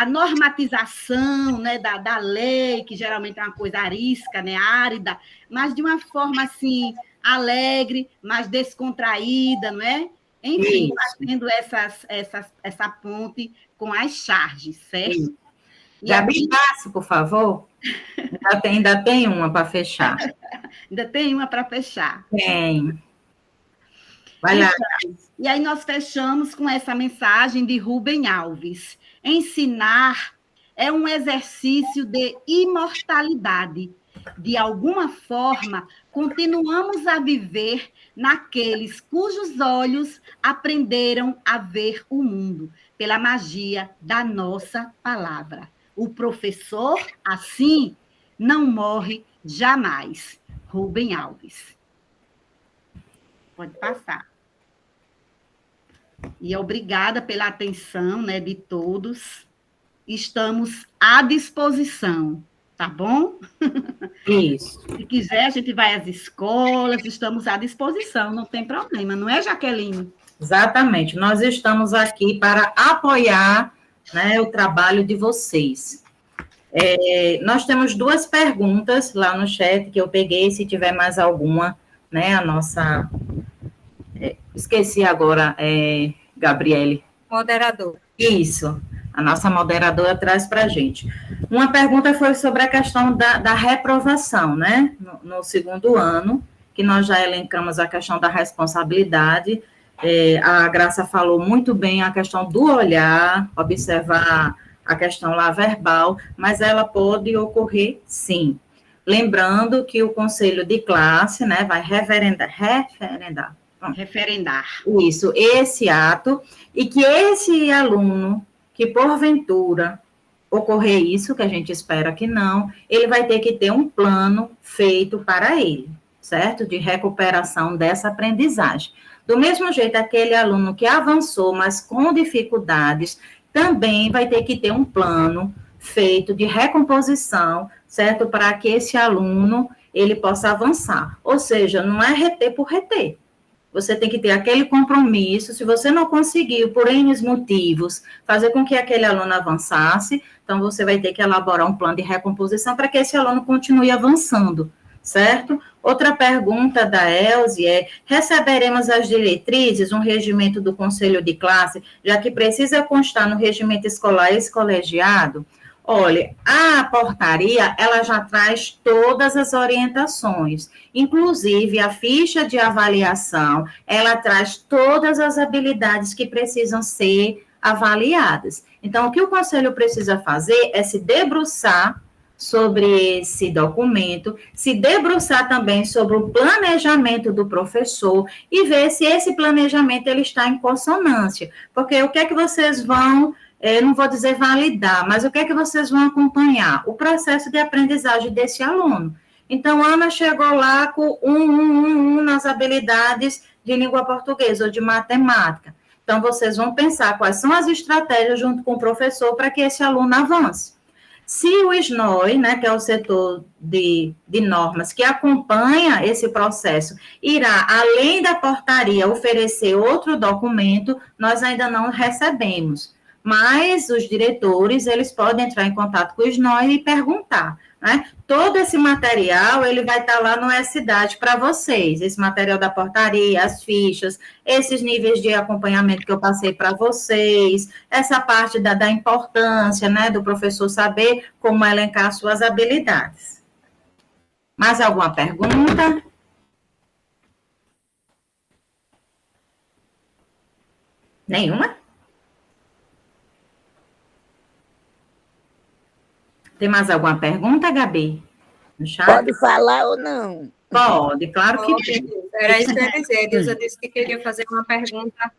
normatização, né, da lei, que geralmente é uma coisa arisca, né, árida, mas de uma forma, assim, alegre, mais descontraída, não é? Enfim, fazendo essa ponte com as charges, certo? Gabi, passe, por favor. Ainda tem uma para fechar. Ainda tem uma para fechar. Tem. Vai lá. Então, e aí nós fechamos com essa mensagem de Rubem Alves. Ensinar é um exercício de imortalidade. De alguma forma, continuamos a viver naqueles cujos olhos aprenderam a ver o mundo, pela magia da nossa palavra. O professor, assim, não morre jamais. Rubem Alves. Pode passar. E obrigada pela atenção, né, de todos. Estamos à disposição, tá bom? Isso. Se quiser, a gente vai às escolas, estamos à disposição, não tem problema, não é, Jaqueline? Exatamente. Nós estamos aqui para apoiar, né, o trabalho de vocês. Nós temos 2 perguntas lá no chat que eu peguei, se tiver mais alguma, né, a nossa... esqueci agora, Gabriele. Moderador. Isso, a nossa moderadora traz para a gente. Uma pergunta foi sobre a questão da reprovação, né, no 2º ano, que nós já elencamos a questão da responsabilidade. A Graça falou muito bem a questão do olhar, observar a questão lá verbal, mas ela pode ocorrer sim. Lembrando que o conselho de classe, né, vai referendar. Isso, esse ato, e que esse aluno, que porventura ocorrer isso, que a gente espera que não, ele vai ter que ter um plano feito para ele, certo? De recuperação dessa aprendizagem. Do mesmo jeito, aquele aluno que avançou, mas com dificuldades, também vai ter que ter um plano feito de recomposição, certo? Para que esse aluno, ele possa avançar. Ou seja, não é reter por reter. Você tem que ter aquele compromisso. Se você não conseguiu, por N motivos, fazer com que aquele aluno avançasse, então você vai ter que elaborar um plano de recomposição para que esse aluno continue avançando, certo? Outra pergunta da Elze é: receberemos as diretrizes, um regimento do conselho de classe, já que precisa constar no regimento escolar esse colegiado? Olha, a portaria, ela já traz todas as orientações, inclusive a ficha de avaliação, ela traz todas as habilidades que precisam ser avaliadas. Então, o que o conselho precisa fazer é se debruçar sobre esse documento, se debruçar também sobre o planejamento do professor e ver se esse planejamento ele está em consonância, porque o que é que vocês vão, não vou dizer validar, mas o que é que vocês vão acompanhar? O processo de aprendizagem desse aluno. Então, Ana chegou lá com nas habilidades de língua portuguesa ou de matemática. Então, vocês vão pensar quais são as estratégias junto com o professor para que esse aluno avance. Se o SNOI, né, que é o setor de normas que acompanha esse processo, irá, além da portaria, oferecer outro documento, nós ainda não recebemos. Mas os diretores, eles podem entrar em contato com o SNOI e perguntar, né? Todo esse material, ele vai estar lá no E-Cidade para vocês, esse material da portaria, as fichas, esses níveis de acompanhamento que eu passei para vocês, essa parte da importância, né, do professor saber como elencar suas habilidades. Mais alguma pergunta? Nenhuma? Tem mais alguma pergunta, Gabi? No chat? Pode falar ou não? Pode, claro que pode. Era isso que eu ia dizer. A Dilza disse que queria fazer uma pergunta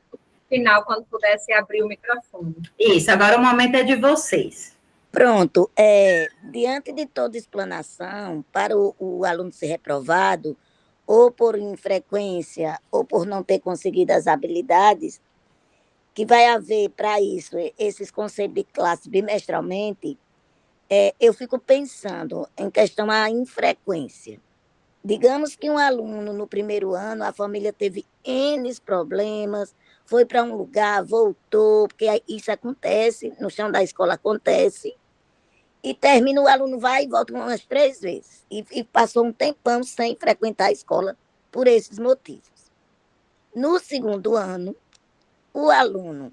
final, quando pudesse abrir o microfone. Isso, agora o momento é de vocês. Pronto. Diante de toda explanação, para o aluno ser reprovado, ou por infrequência, ou por não ter conseguido as habilidades, que vai haver para isso esses conselhos de classe bimestralmente, eu fico pensando em questão à infrequência. Digamos que um aluno, no primeiro ano, a família teve N problemas, foi para um lugar, voltou, porque isso acontece, no chão da escola acontece, e termina, o aluno vai e volta umas 3 vezes, e passou um tempão sem frequentar a escola por esses motivos. No segundo ano, o aluno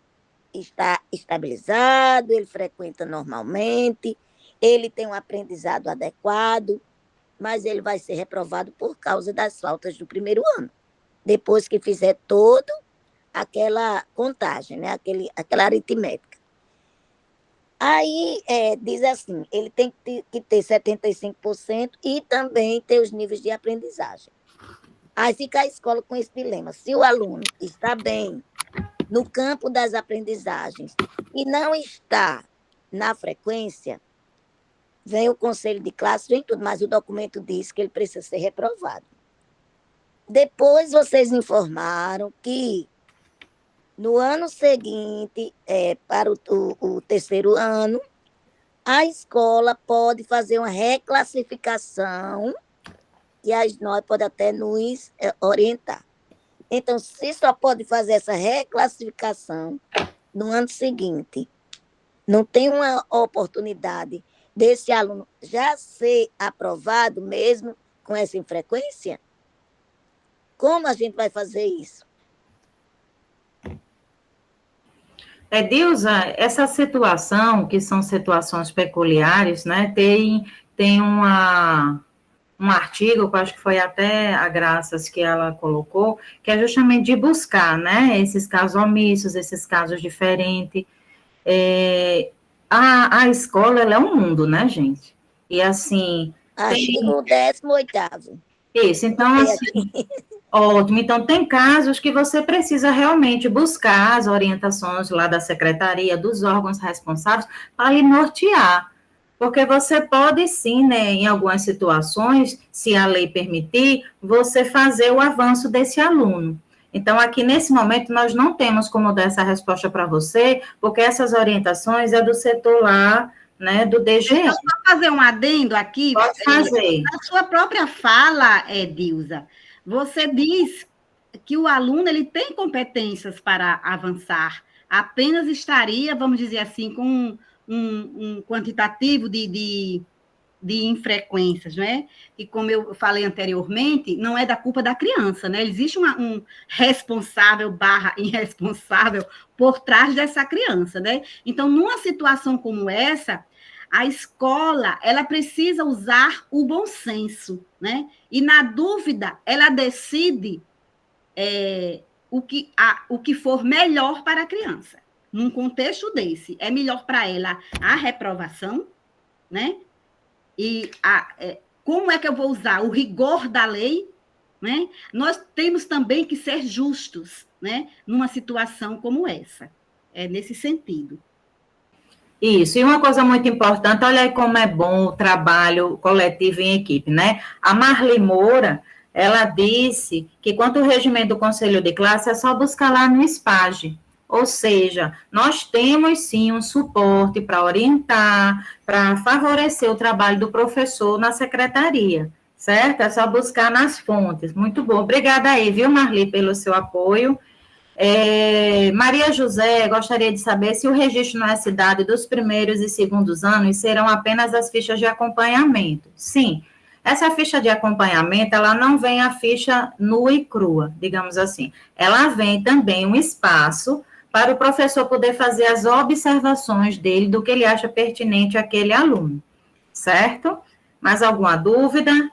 está estabilizado, ele frequenta normalmente, ele tem um aprendizado adequado, mas ele vai ser reprovado por causa das faltas do primeiro ano, depois que fizer toda aquela contagem, né? Aquela aritmética. Aí, diz assim, ele tem que ter 75% e também ter os níveis de aprendizagem. Aí fica a escola com esse dilema. Se o aluno está bem no campo das aprendizagens e não está na frequência, vem o conselho de classe, vem tudo, mas o documento diz que ele precisa ser reprovado. Depois vocês informaram que no ano seguinte, para o terceiro ano, a escola pode fazer uma reclassificação e nós pode até nos orientar. Então, se só pode fazer essa reclassificação no ano seguinte, não tem uma oportunidade desse aluno já ser aprovado mesmo com essa infrequência? Como a gente vai fazer isso? Dilza, essa situação, que são situações peculiares, né, tem um artigo, que eu acho que foi até a Graças que ela colocou, que é justamente de buscar, né, esses casos omissos, esses casos diferentes. A escola, ela é um mundo, né, gente? E assim... Artigo 18º. Isso, então, assim... Ótimo, então tem casos que você precisa realmente buscar as orientações lá da secretaria, dos órgãos responsáveis, para lhe nortear, porque você pode sim, né, em algumas situações, se a lei permitir, você fazer o avanço desse aluno. Então, aqui nesse momento, nós não temos como dar essa resposta para você, porque essas orientações é do setor lá, né, do DGE. Então, só fazer um adendo aqui. Pode fazer. Na sua própria fala, Dilza, você diz que o aluno ele tem competências para avançar, apenas estaria, vamos dizer assim, com um quantitativo de infrequências, né? E como eu falei anteriormente, não é da culpa da criança, né? Existe um responsável / irresponsável por trás dessa criança, né? Então, numa situação como essa, a escola, ela precisa usar o bom senso, né? E, na dúvida, ela decide o que for melhor para a criança. Num contexto desse, é melhor para ela a reprovação, né? E como é que eu vou usar o rigor da lei, né? Nós temos também que ser justos, né? Numa situação como essa. É nesse sentido. Isso, e uma coisa muito importante, olha aí como é bom o trabalho coletivo em equipe, né? A Marli Moura, ela disse que quanto ao regimento do conselho de classe, é só buscar lá no SPAGE, ou seja, nós temos sim um suporte para orientar, para favorecer o trabalho do professor na secretaria, certo? É só buscar nas fontes. Muito bom, obrigada aí, viu, Marli, pelo seu apoio. Maria José gostaria de saber se o registro na cidade dos primeiros e segundos anos serão apenas as fichas de acompanhamento. Sim, essa ficha de acompanhamento, ela não vem a ficha nua e crua, digamos assim. Ela vem também um espaço para o professor poder fazer as observações dele do que ele acha pertinente àquele aluno, certo? Mais alguma dúvida?